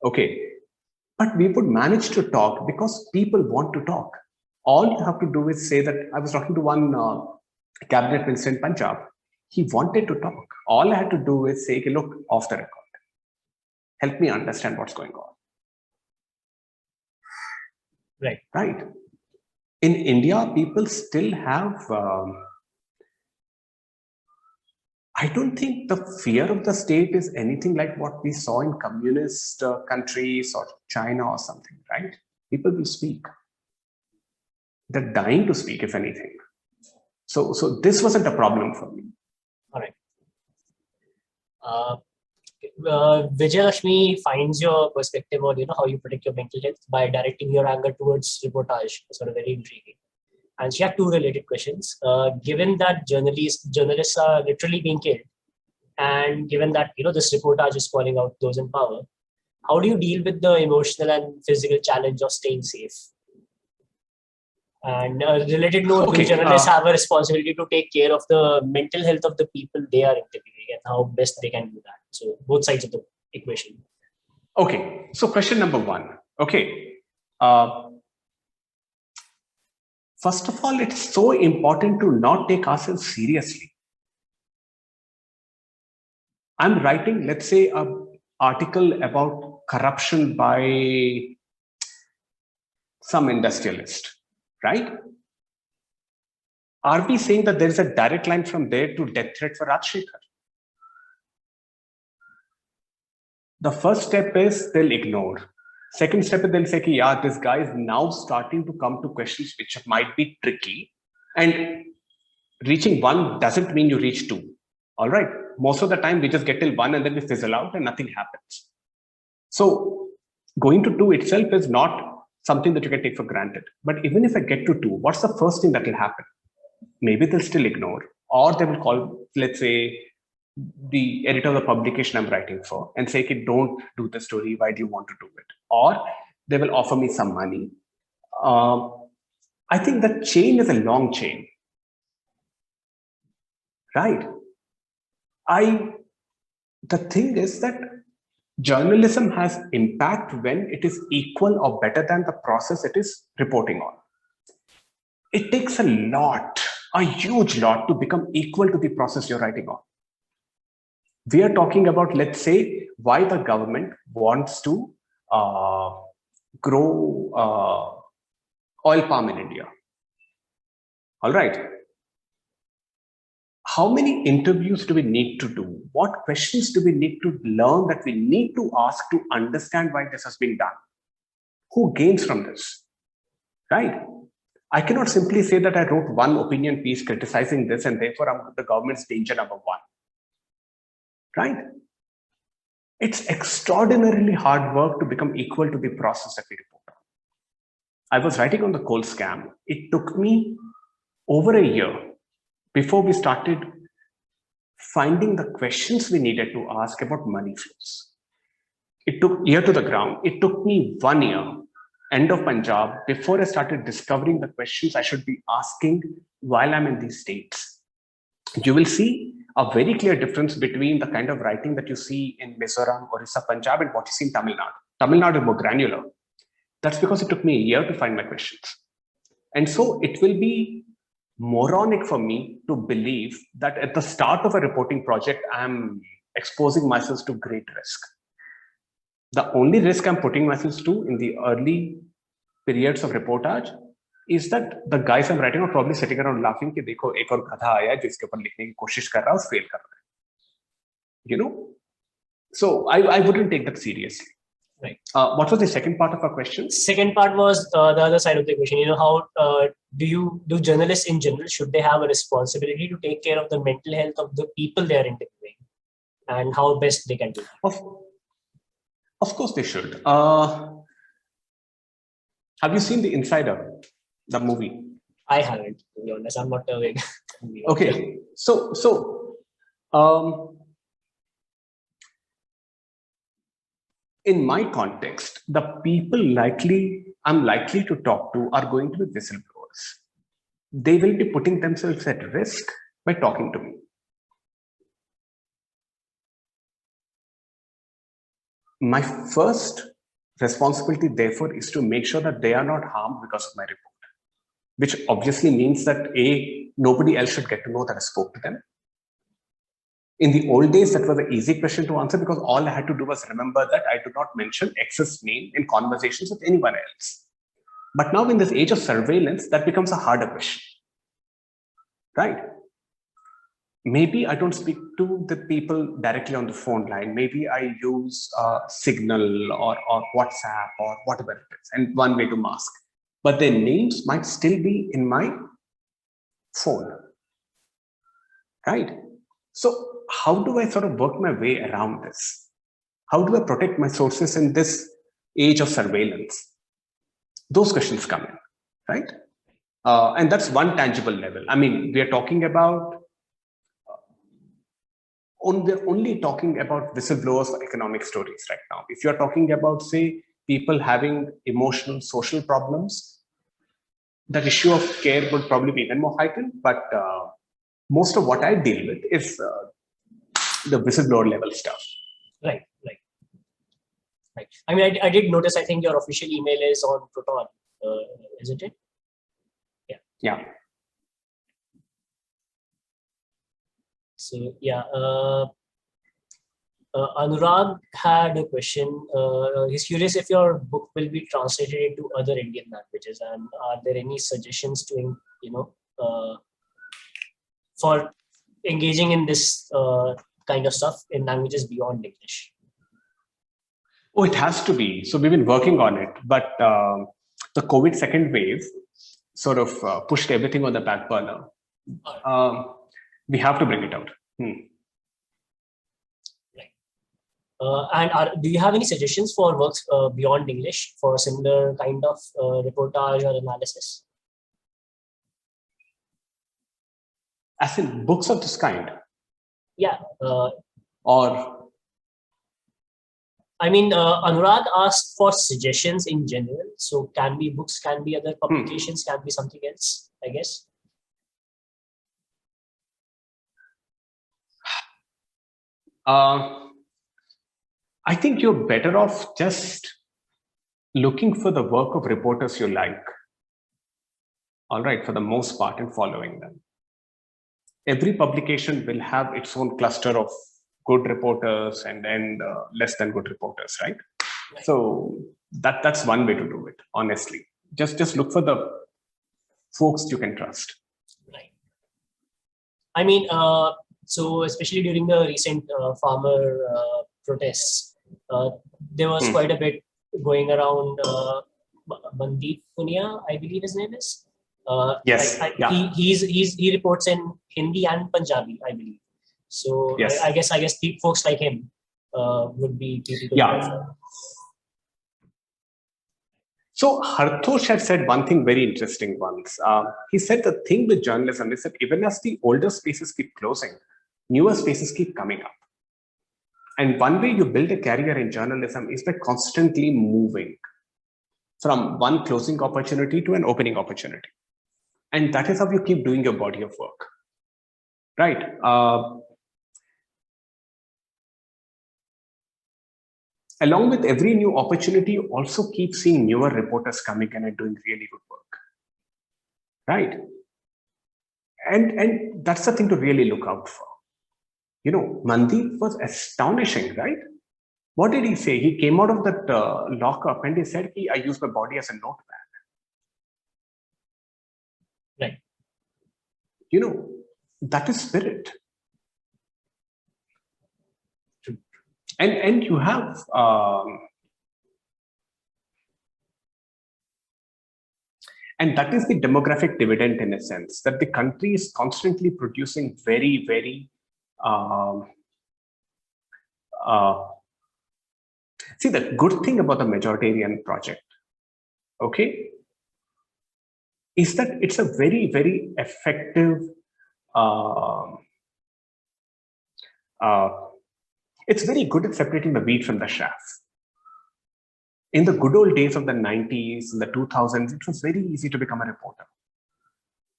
Okay. But we would manage to talk because people want to talk. All you have to do is say that I was talking to one cabinet minister in Punjab. He wanted to talk. All I had to do is say, okay, look, off the record. Help me understand what's going on. Right. Right. In India, people still have, I don't think the fear of the state is anything like what we saw in communist countries or China or something, right? People will speak. They're dying to speak, if anything. So this wasn't a problem for me. All right. Vijay Lakshmi finds your perspective on how you protect your mental health by directing your anger towards reportage. Sort of very intriguing. And she had two related questions. Given that journalists are literally being killed, and given that this reportage is calling out those in power, how do you deal with the emotional and physical challenge of staying safe? And related note, do journalists have a responsibility to take care of the mental health of the people they are interviewing and how best they can do that? So both sides of the equation. Okay, so question number one. Okay. First of all, it's so important to not take ourselves seriously. I'm writing, let's say, an article about corruption by some industrialist, right? Are we saying that there is a direct line from there to death threat for Rajshekhar? The first step is they'll ignore. Second step is they'll say, yeah, this guy is now starting to come to questions which might be tricky. And reaching one doesn't mean you reach two. All right. Most of the time we just get till one and then we fizzle out and nothing happens. So going to two itself is not something that you can take for granted. But even if I get to two, what's the first thing that will happen? Maybe they'll still ignore, or they will call, let's say, the editor of the publication I'm writing for and say, okay, don't do the story. Why do you want to do it? Or they will offer me some money. I think that chain is a long chain. Right. The thing is that journalism has impact when it is equal or better than the process it is reporting on. It takes a huge lot to become equal to the process you're writing on. We are talking about, let's say, why the government wants to grow oil palm in India. All right. How many interviews do we need to do? What questions do we need to learn that we need to ask to understand why this has been done? Who gains from this? Right? I cannot simply say that I wrote one opinion piece criticizing this and therefore I'm the government's danger number one. Right? It's extraordinarily hard work to become equal to the process that we report on. I was writing on the coal scam. It took me over a year before we started finding the questions we needed to ask about money flows. It took ear to the ground. It took me 1 year, end of Punjab, before I started discovering the questions I should be asking while I'm in these states. You will see a very clear difference between the kind of writing that you see in Mizoram, Orissa, Punjab, and what you see in Tamil Nadu. Tamil Nadu is more granular. That's because it took me a year to find my questions. And so it will be moronic for me to believe that at the start of a reporting project, I'm exposing myself to great risk. The only risk I'm putting myself to in the early periods of reportage is that the guys I'm writing are probably sitting around laughing कि देखो एक और गधा आया है जो इसके ऊपर लिखने की कोशिश कर रहा है और fail कर रहा है. You know? So I wouldn't take that seriously. Right. What was the second part of our question? Second part was the other side of the equation. How do journalists in general, should they have a responsibility to take care of the mental health of the people they are interviewing, and how best they can do that? Of course they should. Have you seen The Insider, the movie? I haven't, to be honest. I'm not a big movie watcher. Okay, so in my context, the people I'm likely to talk to are going to be whistleblowers. They will be putting themselves at risk by talking to me. My first responsibility, therefore, is to make sure that they are not harmed because of my report, which obviously means that nobody else should get to know that I spoke to them. In the old days, that was an easy question to answer because all I had to do was remember that I do not mention X's name in conversations with anyone else. But now in this age of surveillance, that becomes a harder question, right? Maybe I don't speak to the people directly on the phone line. Maybe I use Signal or WhatsApp or whatever it is, and one way to mask. But their names might still be in my phone, right? So how do I sort of work my way around this? How do I protect my sources in this age of surveillance? Those questions come in, right? And that's one tangible level. I mean, we are talking about we're only talking about whistleblowers for economic stories right now. If you're talking about, say, people having emotional, social problems, that issue of care would probably be even more heightened. But most of what I deal with is the whistleblower level stuff. Right. I mean, I did notice, I think your official email is on Proton, isn't it? Yeah. So, yeah. Anurag had a question. He's curious if your book will be translated into other Indian languages, and are there any suggestions to, for engaging in this kind of stuff in languages beyond English? Oh, it has to be. So we've been working on it, but the COVID second wave sort of pushed everything on the back burner. We have to bring it out. And do you have any suggestions for works beyond English for a similar kind of reportage or analysis? As in books of this kind? Yeah. Or? I mean, Anurag asked for suggestions in general. So can be books, can be other publications, can be something else, I guess. I think you're better off just looking for the work of reporters you like. All right, for the most part, and following them. Every publication will have its own cluster of good reporters and less than good reporters, right? So that's one way to do it, honestly. Just look for the folks you can trust. Right. I mean, so especially during the recent farmer protests, there was quite a bit going around. Mandeep Punia, I believe his name is. Yes. He reports in Hindi and Punjabi, I believe. So yes. I guess folks like him would be people to look for. So Hartosh had said one thing very interesting once. He said the thing with journalism is that even as the older spaces keep closing, newer spaces keep coming up. And one way you build a career in journalism is by constantly moving from one closing opportunity to an opening opportunity. And that is how you keep doing your body of work, right? Along with every new opportunity, you also keep seeing newer reporters coming in and doing really good work, right? And that's the thing to really look out for. You know, Mandeep was astonishing, right? What did he say? He came out of that lockup and he said, I use my body as a notepad. Right. You know, that is spirit. And you have And that is the demographic dividend in a sense, that the country is constantly producing very, very, see, the good thing about the Majoritarian project, okay, is that it's a very, very effective, it's very good at separating the wheat from the chaff. In the good old days of the 90s and the 2000s, it was very easy to become a reporter.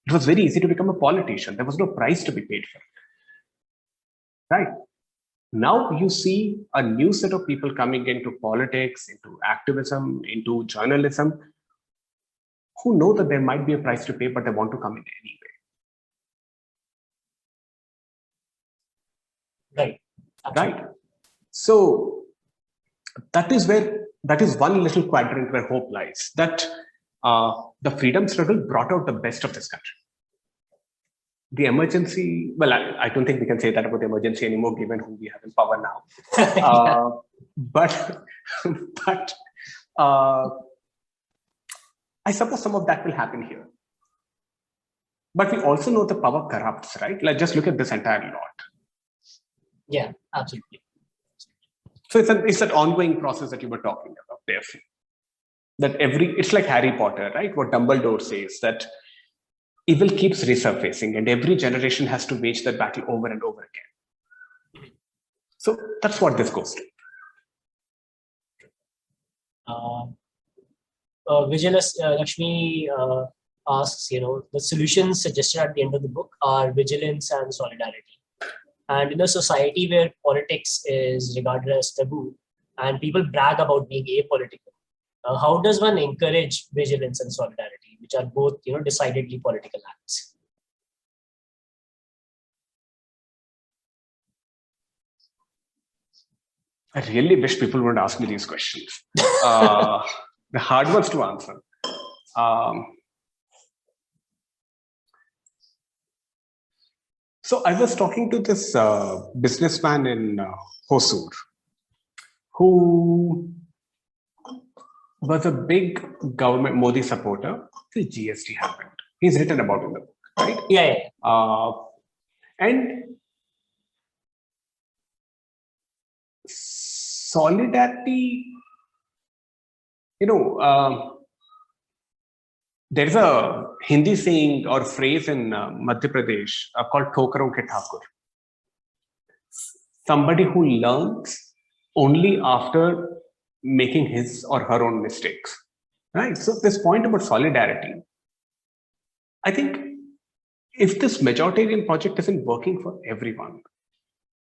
It was very easy to become a politician. There was no price to be paid for it. Right? Now you see a new set of people coming into politics, into activism, into journalism, who know that there might be a price to pay, but they want to come in anyway. Right. Absolutely. Right. So that is one little quadrant where hope lies, that the freedom struggle brought out the best of this country. The emergency, well, I don't think we can say that about the emergency anymore, given who we have in power now. But I suppose some of that will happen here. But we also know the power corrupts, right? Like, just look at this entire lot. Yeah, absolutely. So it's that ongoing process that you were talking about there. That it's like Harry Potter, right? What Dumbledore says, that evil keeps resurfacing and every generation has to wage that battle over and over again. So that's what this goes to. Lakshmi asks, the solutions suggested at the end of the book are vigilance and solidarity. And in a society where politics is regarded as taboo and people brag about being apolitical, how does one encourage vigilance and solidarity, which are both, decidedly political acts? I really wish people would ask me these questions. The hard ones to answer. So I was talking to this businessman in Hosur, who was a big government Modi supporter. The GST happened. He's written about it in the book, right? Yeah. And solidarity, there's a Hindi saying or phrase in Madhya Pradesh called Thokaron ke Thakur. Somebody who learns only after making his or her own mistakes, right? So this point about solidarity, I think if this majoritarian project isn't working for everyone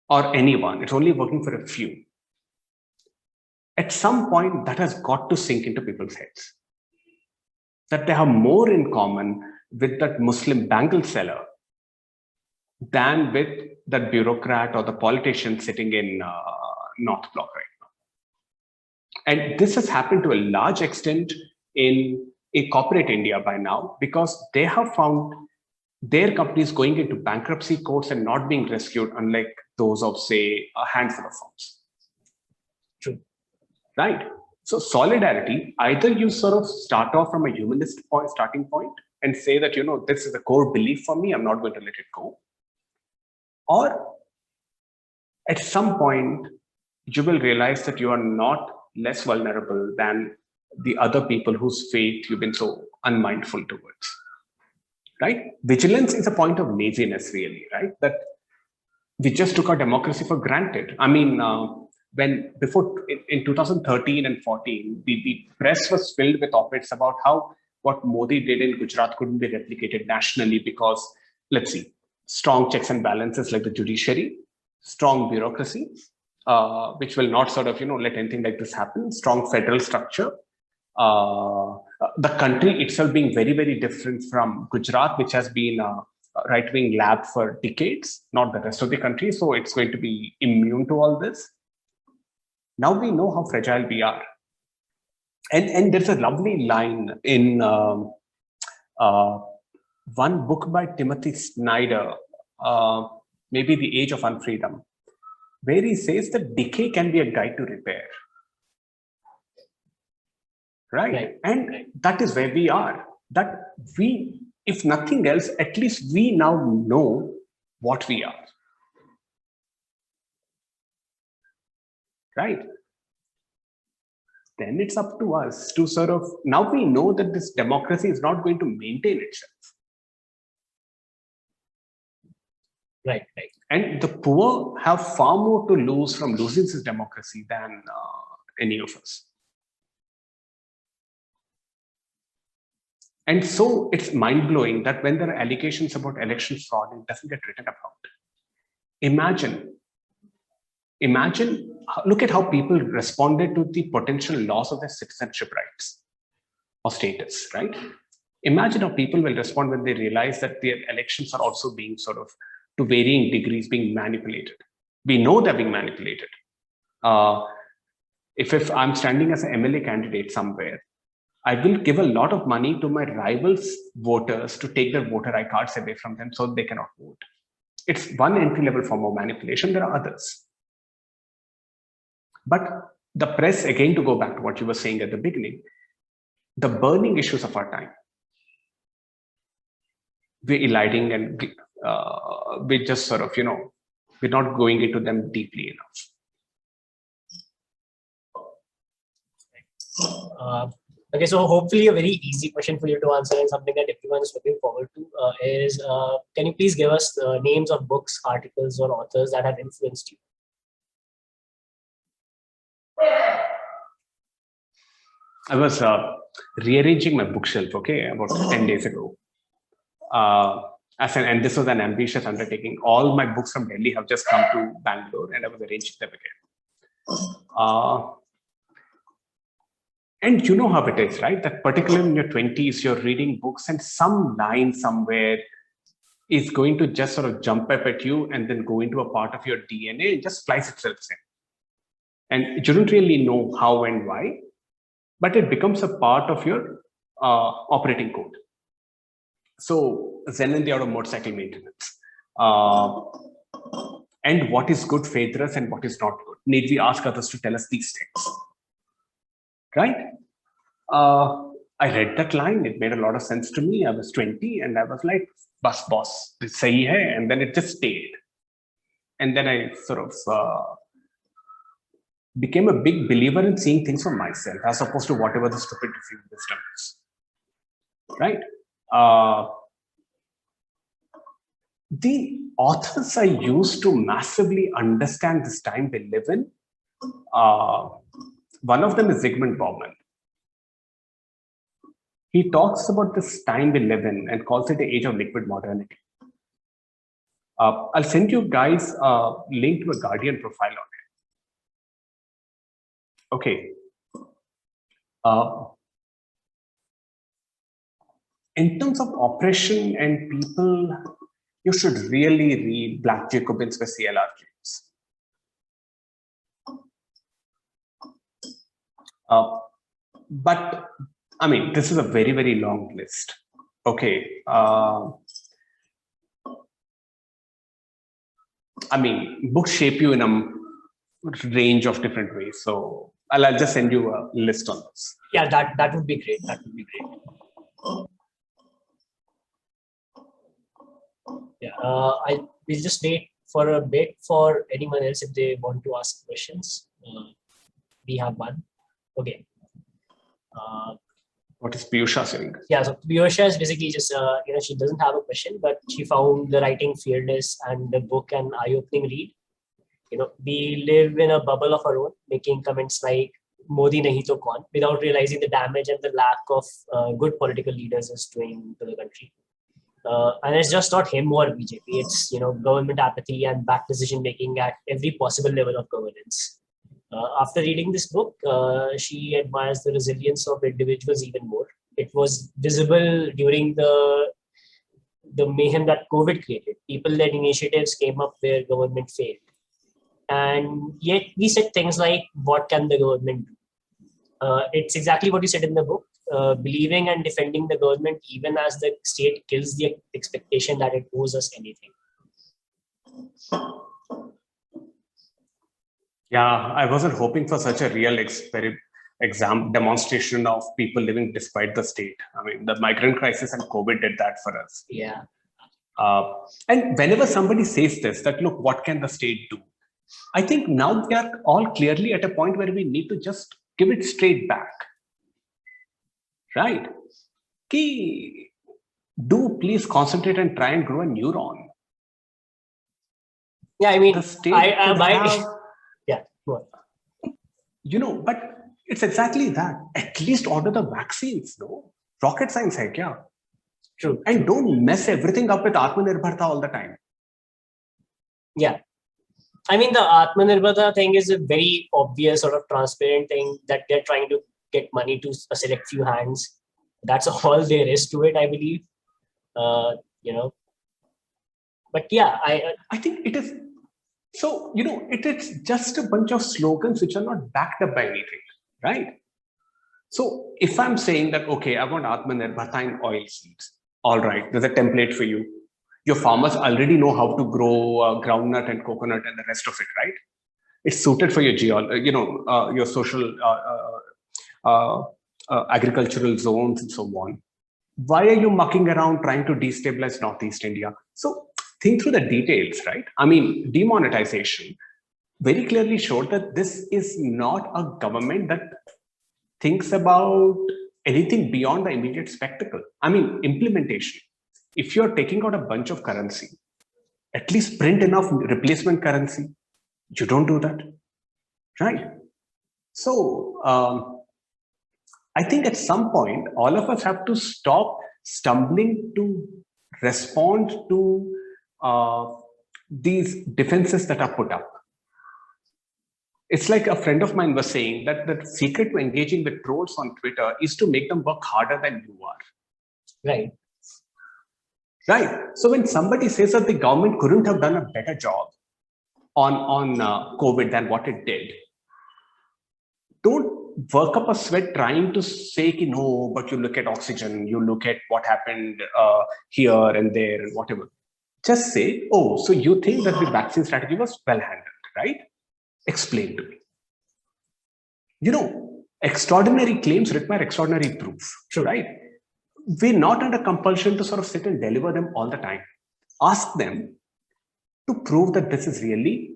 or anyone, it's only working for a few, at some point that has got to sink into people's heads, that they have more in common with that Muslim bangle seller than with that bureaucrat or the politician sitting in North Block right now. And this has happened to a large extent in a corporate India by now, because they have found their companies going into bankruptcy courts and not being rescued, unlike those of, say, a handful of firms. True. Right? So solidarity, either you sort of start off from a humanist starting point and say that, this is a core belief for me, I'm not going to let it go. Or at some point, you will realize that you are not less vulnerable than the other people whose fate you've been so unmindful towards. Right? Vigilance is a point of laziness, really, right? That we just took our democracy for granted. I mean, when before in 2013 and 14, the press was filled with op-eds about how what Modi did in Gujarat couldn't be replicated nationally because, let's see, strong checks and balances like the judiciary, strong bureaucracy, which will not sort of, let anything like this happen, strong federal structure, the country itself being very, very different from Gujarat, which has been a right-wing lab for decades, not the rest of the country. So it's going to be immune to all this. Now we know how fragile we are. And there's a lovely line in one book by Timothy Snyder, maybe The Age of Unfreedom, where he says that decay can be a guide to repair. Right? And that is where we are. that we, if nothing else, at least we now know what we are. Right? Then it's up to us to sort of, now we know that this democracy is not going to maintain itself. Right. And the poor have far more to lose from losing this democracy than any of us. And so it's mind-blowing that when there are allegations about election fraud, it doesn't get written about. Imagine, look at how people responded to the potential loss of their citizenship rights or status, right? Imagine how people will respond when they realize that their elections are also being sort of, to varying degrees, being manipulated. We know they're being manipulated. If I'm standing as an MLA candidate somewhere, I will give a lot of money to my rivals' voters to take their voter ID cards away from them so they cannot vote. It's one entry-level form of manipulation. There are others. But the press, again, to go back to what you were saying at the beginning, the burning issues of our time, we're eliding and we're just sort of, we're not going into them deeply enough. Okay, so hopefully a very easy question for you to answer and something that everyone is looking forward to is, can you please give us names of books, articles, or authors that have influenced you? I was rearranging my bookshelf, okay, about 10 days ago. And this was an ambitious undertaking. All my books from Delhi have just come to Bangalore, and I was arranging them again. And you know how it is, right? That particularly in your 20s, you're reading books and some line somewhere is going to just sort of jump up at you and then go into a part of your DNA and just splice itself in. And you don't really know how and why, but it becomes a part of your operating code. So Zen and the Art of Motorcycle Maintenance. And what is good faith dress and what is not good? Need we ask others to tell us these things? Right? I read that line. It made a lot of sense to me. I was 20 and I was like, bus boss, this sahi hai. And then it just stayed. And then I sort of became a big believer in seeing things for myself as opposed to whatever the stupid wisdom is. Right? The authors I used to massively understand this time we live in, one of them is Zygmunt Bauman. He talks about this time we live in and calls it the age of liquid modernity. I'll send you guys a link to a Guardian profile on it. Okay. In terms of oppression and people, you should really read Black Jacobins by C.L.R. James. But I mean, this is a very, very long list. Okay. I mean, books shape you in a range of different ways. So I'll just send you a list on this. Yeah, that would be great. That would be great. Yeah, we'll just wait for a bit for anyone else if they want to ask questions. We have one. Okay. What is Piyusha saying? Yeah, so Piyusha is basically just, she doesn't have a question, but she found the writing fearless and the book an eye-opening read. We live in a bubble of our own, making comments like Modi nahi to kaun, without realizing the damage and the lack of good political leaders is doing to the country. And it's just not him or BJP. It's government apathy and bad decision making at every possible level of governance. After reading this book, she admires the resilience of individuals even more. It was visible during the mayhem that COVID created. People-led initiatives came up where government failed. And yet we said things like, what can the government do? It's exactly what you said in the book. Believing and defending the government even as the state kills the expectation that it owes us anything. Yeah, I wasn't hoping for such a real demonstration of people living despite the state. I mean, the migrant crisis and COVID did that for us. Yeah. And whenever somebody says this, that look, what can the state do? I think now we are all clearly at a point where we need to just give it straight back. Right? Ki, do please concentrate and try and grow a neuron. Yeah, I mean, The state could have, yeah, go on. but it's exactly that. At least order the vaccines, no? Rocket science hai kya? True. And don't mess everything up with Atmanirbharta all the time. Yeah. I mean, the Atmanirbharta thing is a very obvious sort of transparent thing that they're trying to get money to a select few hands. That's all there is to it, I believe. But yeah, I think it is. So, it is just a bunch of slogans which are not backed up by anything, right? So if I'm saying that, okay, I want Atmanirbharta in oil seeds, all right, there's a template for you. Your farmers already know how to grow groundnut and coconut and the rest of it, right? It's suited for your your social agricultural zones and so on. Why are you mucking around trying to destabilize Northeast India? So think through the details, right? I mean, demonetization very clearly showed that this is not a government that thinks about anything beyond the immediate spectacle. I mean, implementation. If you're taking out a bunch of currency, at least print enough replacement currency. You don't do that, right? So I think at some point, all of us have to stop stumbling to respond to these defenses that are put up. It's like a friend of mine was saying that the secret to engaging with trolls on Twitter is to make them work harder than you are. Right. Right. So when somebody says that the government couldn't have done a better job on COVID than what it did, don't work up a sweat trying to say, no, but you look at oxygen, you look at what happened here and there and whatever. Just say, oh, so you think that the vaccine strategy was well handled, right? Explain to me. Extraordinary claims require extraordinary proof, right? We're not under compulsion to sort of sit and deliver them all the time. Ask them to prove that this is really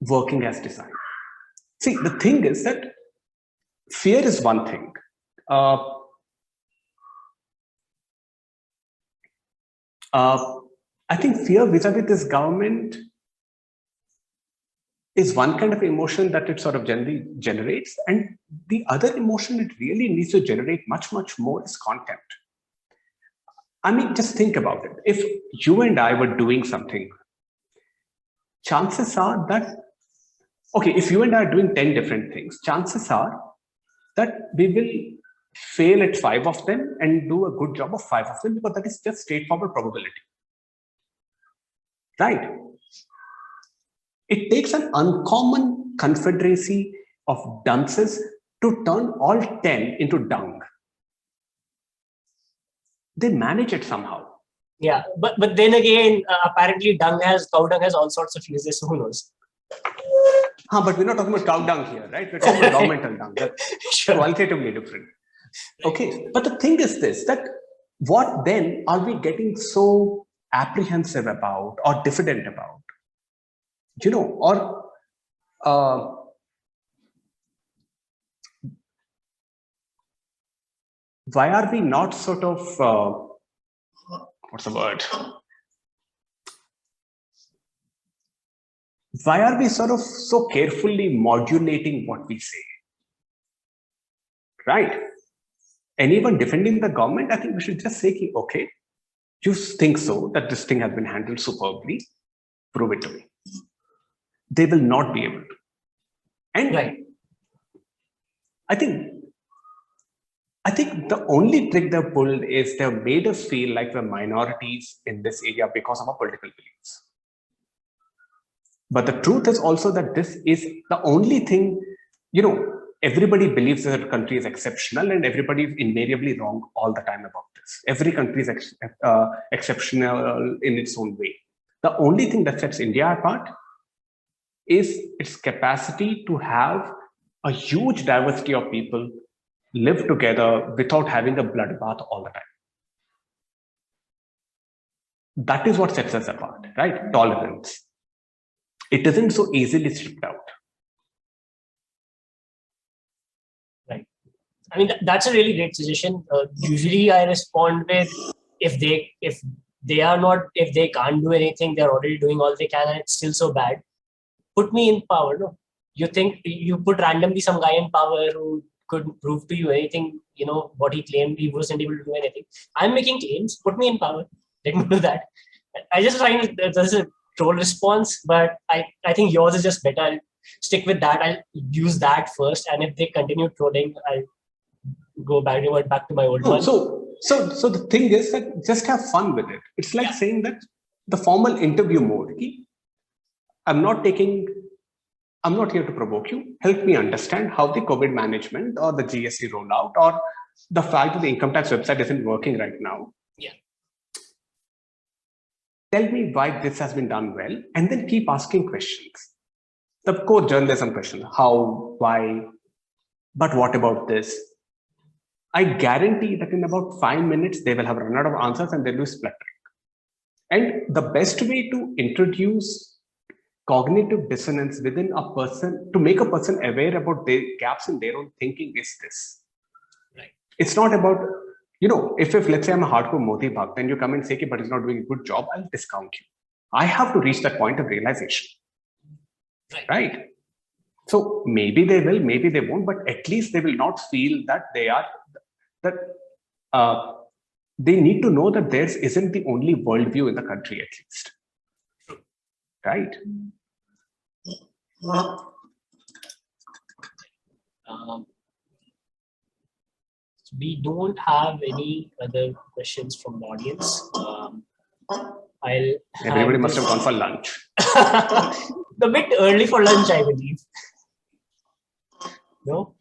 working as designed. See, the thing is that fear is one thing. I think fear vis-a-vis this government is one kind of emotion that it sort of generally generates. And the other emotion it really needs to generate much, much more is contempt. I mean, just think about it. If you and I were doing something, chances are that, okay, if you and I are doing 10 different things, chances are that we will fail at 5 of them and do a good job of 5 of them, because that is just straightforward probability. Right? It takes an uncommon confederacy of dunces to turn all 10 into dung. They manage it somehow. Yeah, but then again, apparently cow dung has all sorts of uses, so who knows? But we're not talking about cow dung here, right? We're talking about governmental dung. That's qualitatively different. Okay, but the thing is this, that what then are we getting so apprehensive about or diffident about? Or why are we not sort of, what's the word? Why are we sort of so carefully modulating what we say? Right? And even defending the government, I think we should just say, okay, you think so, that this thing has been handled superbly, prove it to me. They will not be able to. And right. I think the only trick they've pulled is they've made us feel like we're minorities in this area because of our political beliefs. But the truth is also that this is the only thing, everybody believes that the country is exceptional and everybody is invariably wrong all the time about this. Every country is exceptional in its own way. The only thing that sets India apart is its capacity to have a huge diversity of people live together without having a bloodbath all the time. That is what sets us apart, right? Tolerance. It isn't so easily stripped out. Right. I mean, that's a really great suggestion. Usually I respond with, if they can't do anything, they're already doing all they can and it's still so bad, put me in power. No, you think you put randomly some guy in power who couldn't prove to you anything, what he claimed, he wasn't able to do anything. I'm making claims, put me in power, let me do that. I just find there's a troll response, but I think yours is just better. I'll stick with that. I'll use that first, and if they continue trolling, I'll revert back to my old one. So the thing is that just have fun with it. It's like saying that the formal interview mode. I'm not here to provoke you. Help me understand how the COVID management or the GST rollout or the fact that the income tax website isn't working right now. Yeah. Tell me why this has been done well, and then keep asking questions. The core journalism question: how, why, but what about this? I guarantee that in about 5 minutes, they will have run out of answers and they'll be spluttering. And the best way to introduce cognitive dissonance within a person, to make a person aware about the gaps in their own thinking, is this. Right. It's not about, if let's say I'm a hardcore Modi bhakt, then you come and say, but he's not doing a good job, I'll discount you. I have to reach that point of realization. Right? So maybe they will, maybe they won't, but at least they will not feel that they need to know that theirs isn't the only worldview in the country, at least. Right? We don't have any other questions from the audience. Everybody must have gone for lunch. A bit early for lunch, I believe. No?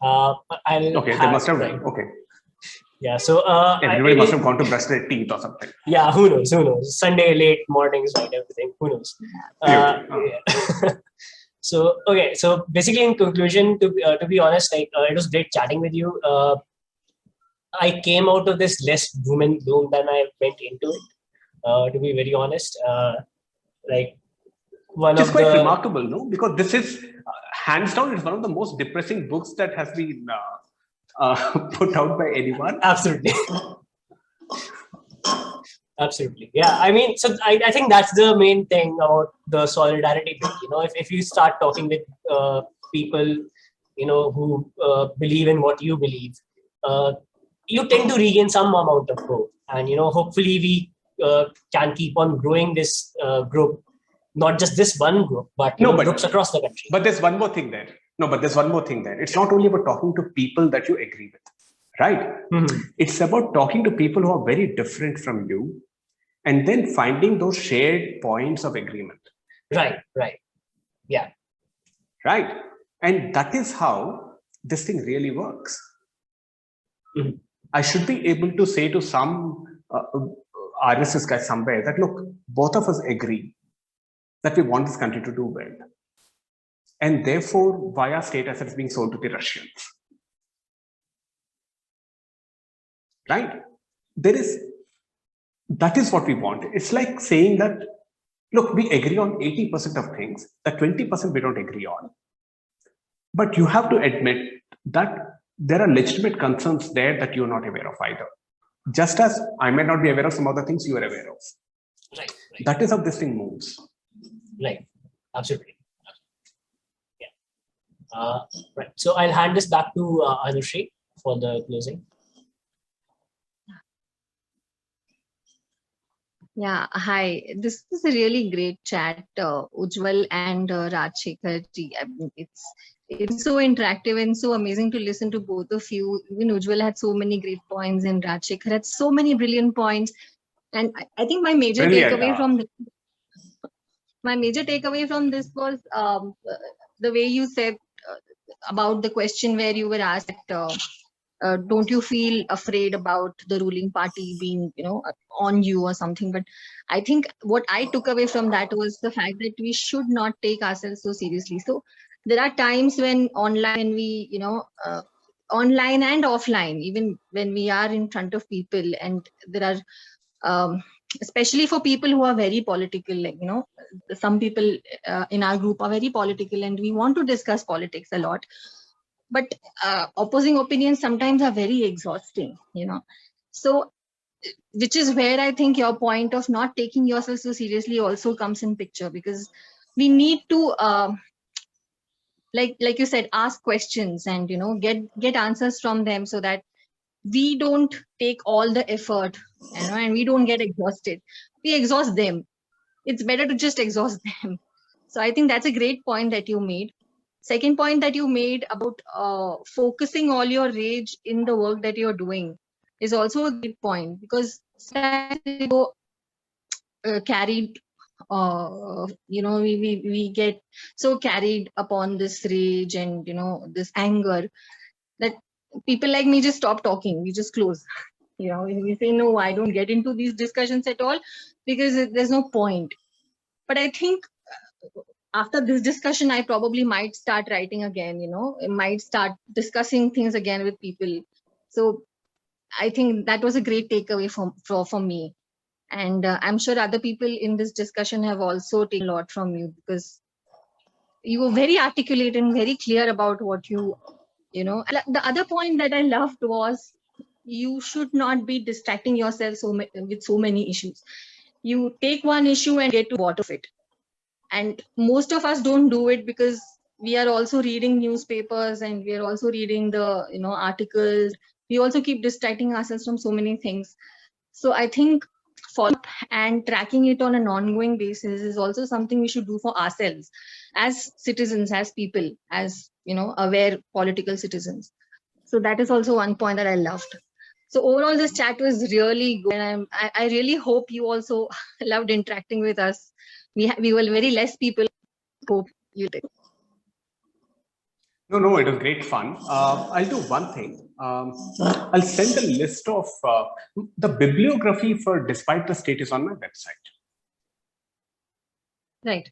Okay, they must have. Okay. Yeah, so everybody must have gone to brush their teeth or something. Yeah, who knows? Sunday late mornings, right? Everything. Who knows? So okay, so basically, in conclusion, to be honest, it was great chatting with you. I came out of this less doom and gloom than I went into it. To be very honest, Which is quite remarkable, no? Because this is hands down, it's one of the most depressing books that has been put out by anyone. Absolutely. Absolutely. Yeah. I mean, so I think that's the main thing about the solidarity bit. If you start talking with people, who believe in what you believe, you tend to regain some amount of hope. And, hopefully we can keep on growing this group, not just this one group, but groups across the country. But there's one more thing there. It's not only about talking to people that you agree with, right? Mm-hmm. It's about talking to people who are very different from you and then finding those shared points of agreement. Right. Yeah. Right. And that is how this thing really works. Mm-hmm. I should be able to say to some RSS guy somewhere that, look, both of us agree that we want this country to do well. And therefore, via state assets being sold to the Russians. Right? That is what we want. It's like saying that, look, we agree on 80% of things, that 20% we don't agree on. But you have to admit that there are legitimate concerns there that you're not aware of either. Just as I might not be aware of some other things you are aware of. Right. That is how this thing moves. Right. Absolutely. Yeah. Right. So I'll hand this back to Anushree for the closing. Yeah, hi. This is a really great chat, Ujjwal and Rajshekhar ji. I mean, it's so interactive and so amazing to listen to both of you. Even Ujjwal had so many great points, and Rajshekhar had so many brilliant points. And I think my major takeaway from this was the way you said about the question where you were asked don't you feel afraid about the ruling party being, on you or something? But I think what I took away from that was the fact that we should not take ourselves so seriously. So there are times when online, online and offline, even when we are in front of people, and there are, especially for people who are very political, like, some people in our group are very political and we want to discuss politics a lot. But opposing opinions sometimes are very exhausting, So, which is where I think your point of not taking yourself so seriously also comes in picture, because we need to, like you said, ask questions and get answers from them, so that we don't take all the effort, and we don't get exhausted. We exhaust them. It's better to just exhaust them. So I think that's a great point that you made. Second point that you made about focusing all your rage in the work that you're doing is also a great point, because sometimes you go carried, we get so carried upon this rage and this anger, that people like me just stop talking. We just close. We say, no, I don't get into these discussions at all, because there's no point. But I think after this discussion, I probably might start writing again, I might start discussing things again with people. So I think that was a great takeaway for me. And I'm sure other people in this discussion have also taken a lot from you, because you were very articulate and very clear about what the other point that I loved was, you should not be distracting yourself with so many issues. You take one issue and get to the bottom of it. And most of us don't do it, because we are also reading newspapers and we are also reading the articles. We also keep distracting ourselves from so many things. So I think follow up and tracking it on an ongoing basis is also something we should do for ourselves as citizens, as people, as aware political citizens. So that is also one point that I loved. So overall, this chat was really good, and I really hope you also loved interacting with us. We were very less people. Hope you did. No, it was great fun. I'll do one thing. I'll send a list of the bibliography for Despite the State is on my website. Right.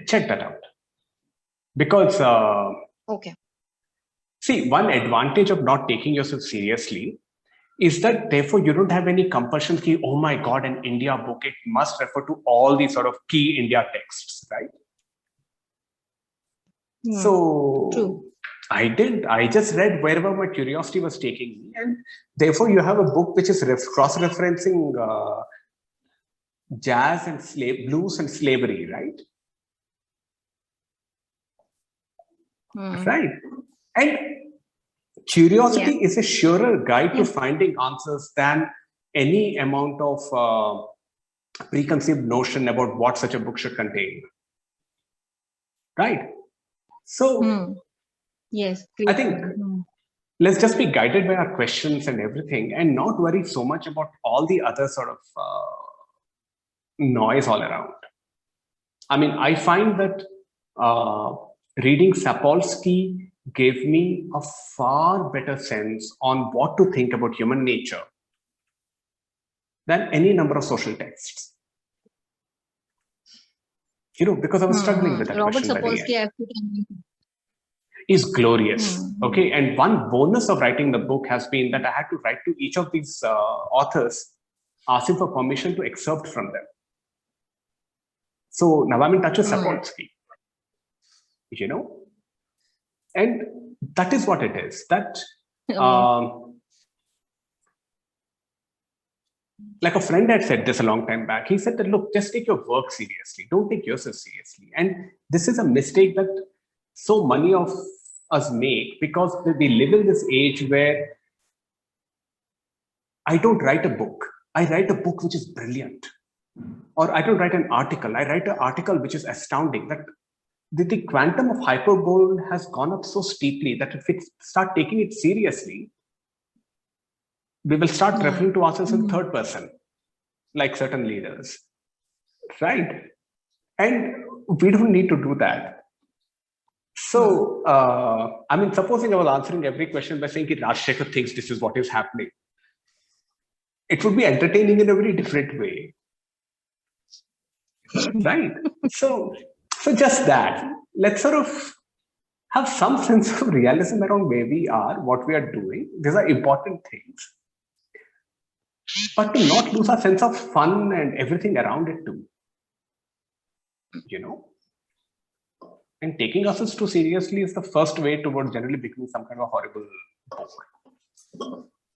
Check that out. Because, okay. See, one advantage of not taking yourself seriously is that therefore you don't have any compulsion ki, oh my God, an India book, it must refer to all these sort of key India texts, right? So true. I just read wherever my curiosity was taking me, and therefore you have a book which is cross-referencing jazz and blues and slavery, right? Right. And curiosity is a surer guide to finding answers than any amount of preconceived notion about what such a book should contain. Right. So, yes, I think let's just be guided by our questions and everything, and not worry so much about all the other sort of noise all around. I mean, I find that reading Sapolsky gave me a far better sense on what to think about human nature than any number of social texts. Because I was struggling with that Robert question. Sapolsky is glorious. Okay, and one bonus of writing the book has been that I had to write to each of these authors, asking for permission to excerpt from them. So now I'm in touch with Sapolsky, and that is what it is. That like a friend had said this a long time back. He said that, look, just take your work seriously. Don't take yourself seriously. And this is a mistake that so many of us make, because we live in this age where I don't write a book. I write a book which is brilliant. Or I don't write an article. I write an article which is astounding. That the quantum of hyperbole has gone up so steeply that if we start taking it seriously, we will start referring to ourselves in third person, like certain leaders, right? And we don't need to do that. So, I mean, supposing I was answering every question by saying that Rajshekhar thinks this is what is happening, it would be entertaining in a very different way. Right? So just that. Let's sort of have some sense of realism around where we are, what we are doing. These are important things. But to not lose our sense of fun and everything around it too. You know? And taking ourselves too seriously is the first way towards generally becoming some kind of horrible bore.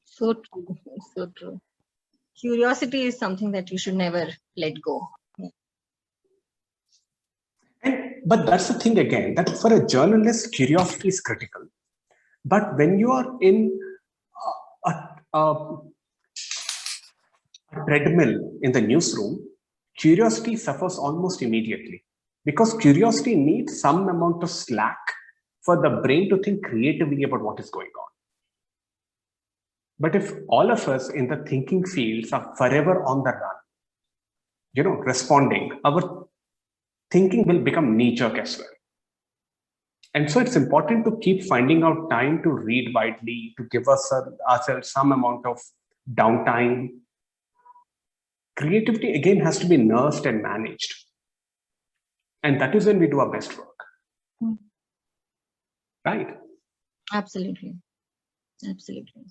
So true. So true. Curiosity is something that you should never let go. But that's the thing again, that for a journalist, curiosity is critical. But when you are in a treadmill in the newsroom, curiosity suffers almost immediately, because curiosity needs some amount of slack for the brain to think creatively about what is going on. But if all of us in the thinking fields are forever on the run, responding, our thinking will become knee-jerk as well. And so it's important to keep finding out time to read widely, to give ourselves some amount of downtime. Creativity, again, has to be nursed and managed. And that is when we do our best work. Right? Absolutely. Absolutely.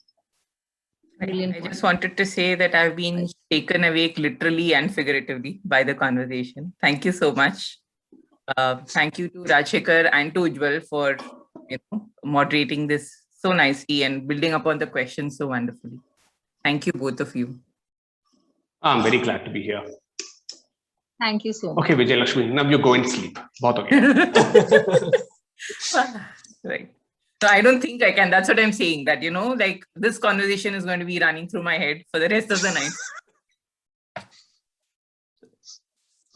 I just wanted to say that I've been taken awake literally and figuratively by the conversation. Thank you so much. Thank you to Rajshekhar and to Ujjwal for moderating this so nicely and building upon the questions so wonderfully. Thank you, both of you. I'm very glad to be here. Thank you so much. Okay, Vijay Lakshmi, now you go and sleep. Bahut ho gaya. Right. So I don't think I can. That's what I'm saying, that, like this conversation is going to be running through my head for the rest of the night.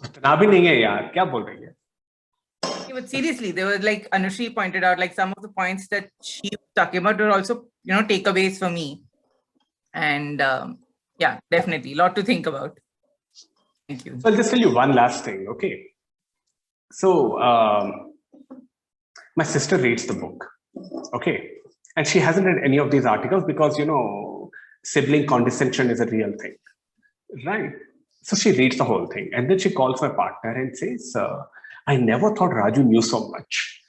इतना भी नहीं है यार, क्या बोल रही है? But seriously, there was, like Anushree pointed out, like some of the points that she was talking about were also, takeaways for me. And yeah, definitely a lot to think about. Thank you. So I'll just tell you one last thing, okay? So my sister reads the book, okay? And she hasn't read any of these articles because, sibling condescension is a real thing, right? So she reads the whole thing. And then she calls my partner and says, I never thought Raju knew so much.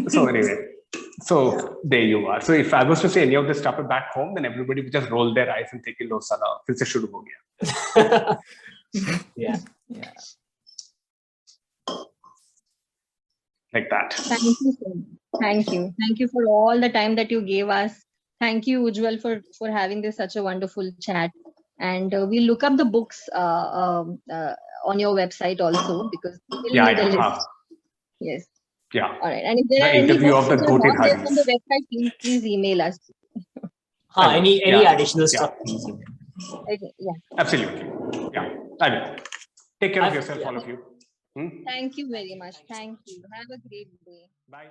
So anyway, so there you are. So if I was to say any of this stuff back home, then everybody would just roll their eyes and think, "Lo sala, fir se shuru ho gaya." Yeah. Like that. Thank you so much. Thank you. Thank you for all the time that you gave us. Thank you, Ujjwal, for having this such a wonderful chat. And we'll look up the books on your website also, because we'll need a list. Yes. Yeah. All right. And if there The are any interview books of the which are goated not there on Hadis. the website, please email us. Any Yeah. additional stuff, please. Okay. Yeah. Absolutely. Yeah, I will. Take care of I've- yourself, yeah. all of you. Thank you very much. Thank you. Have a great day. Bye.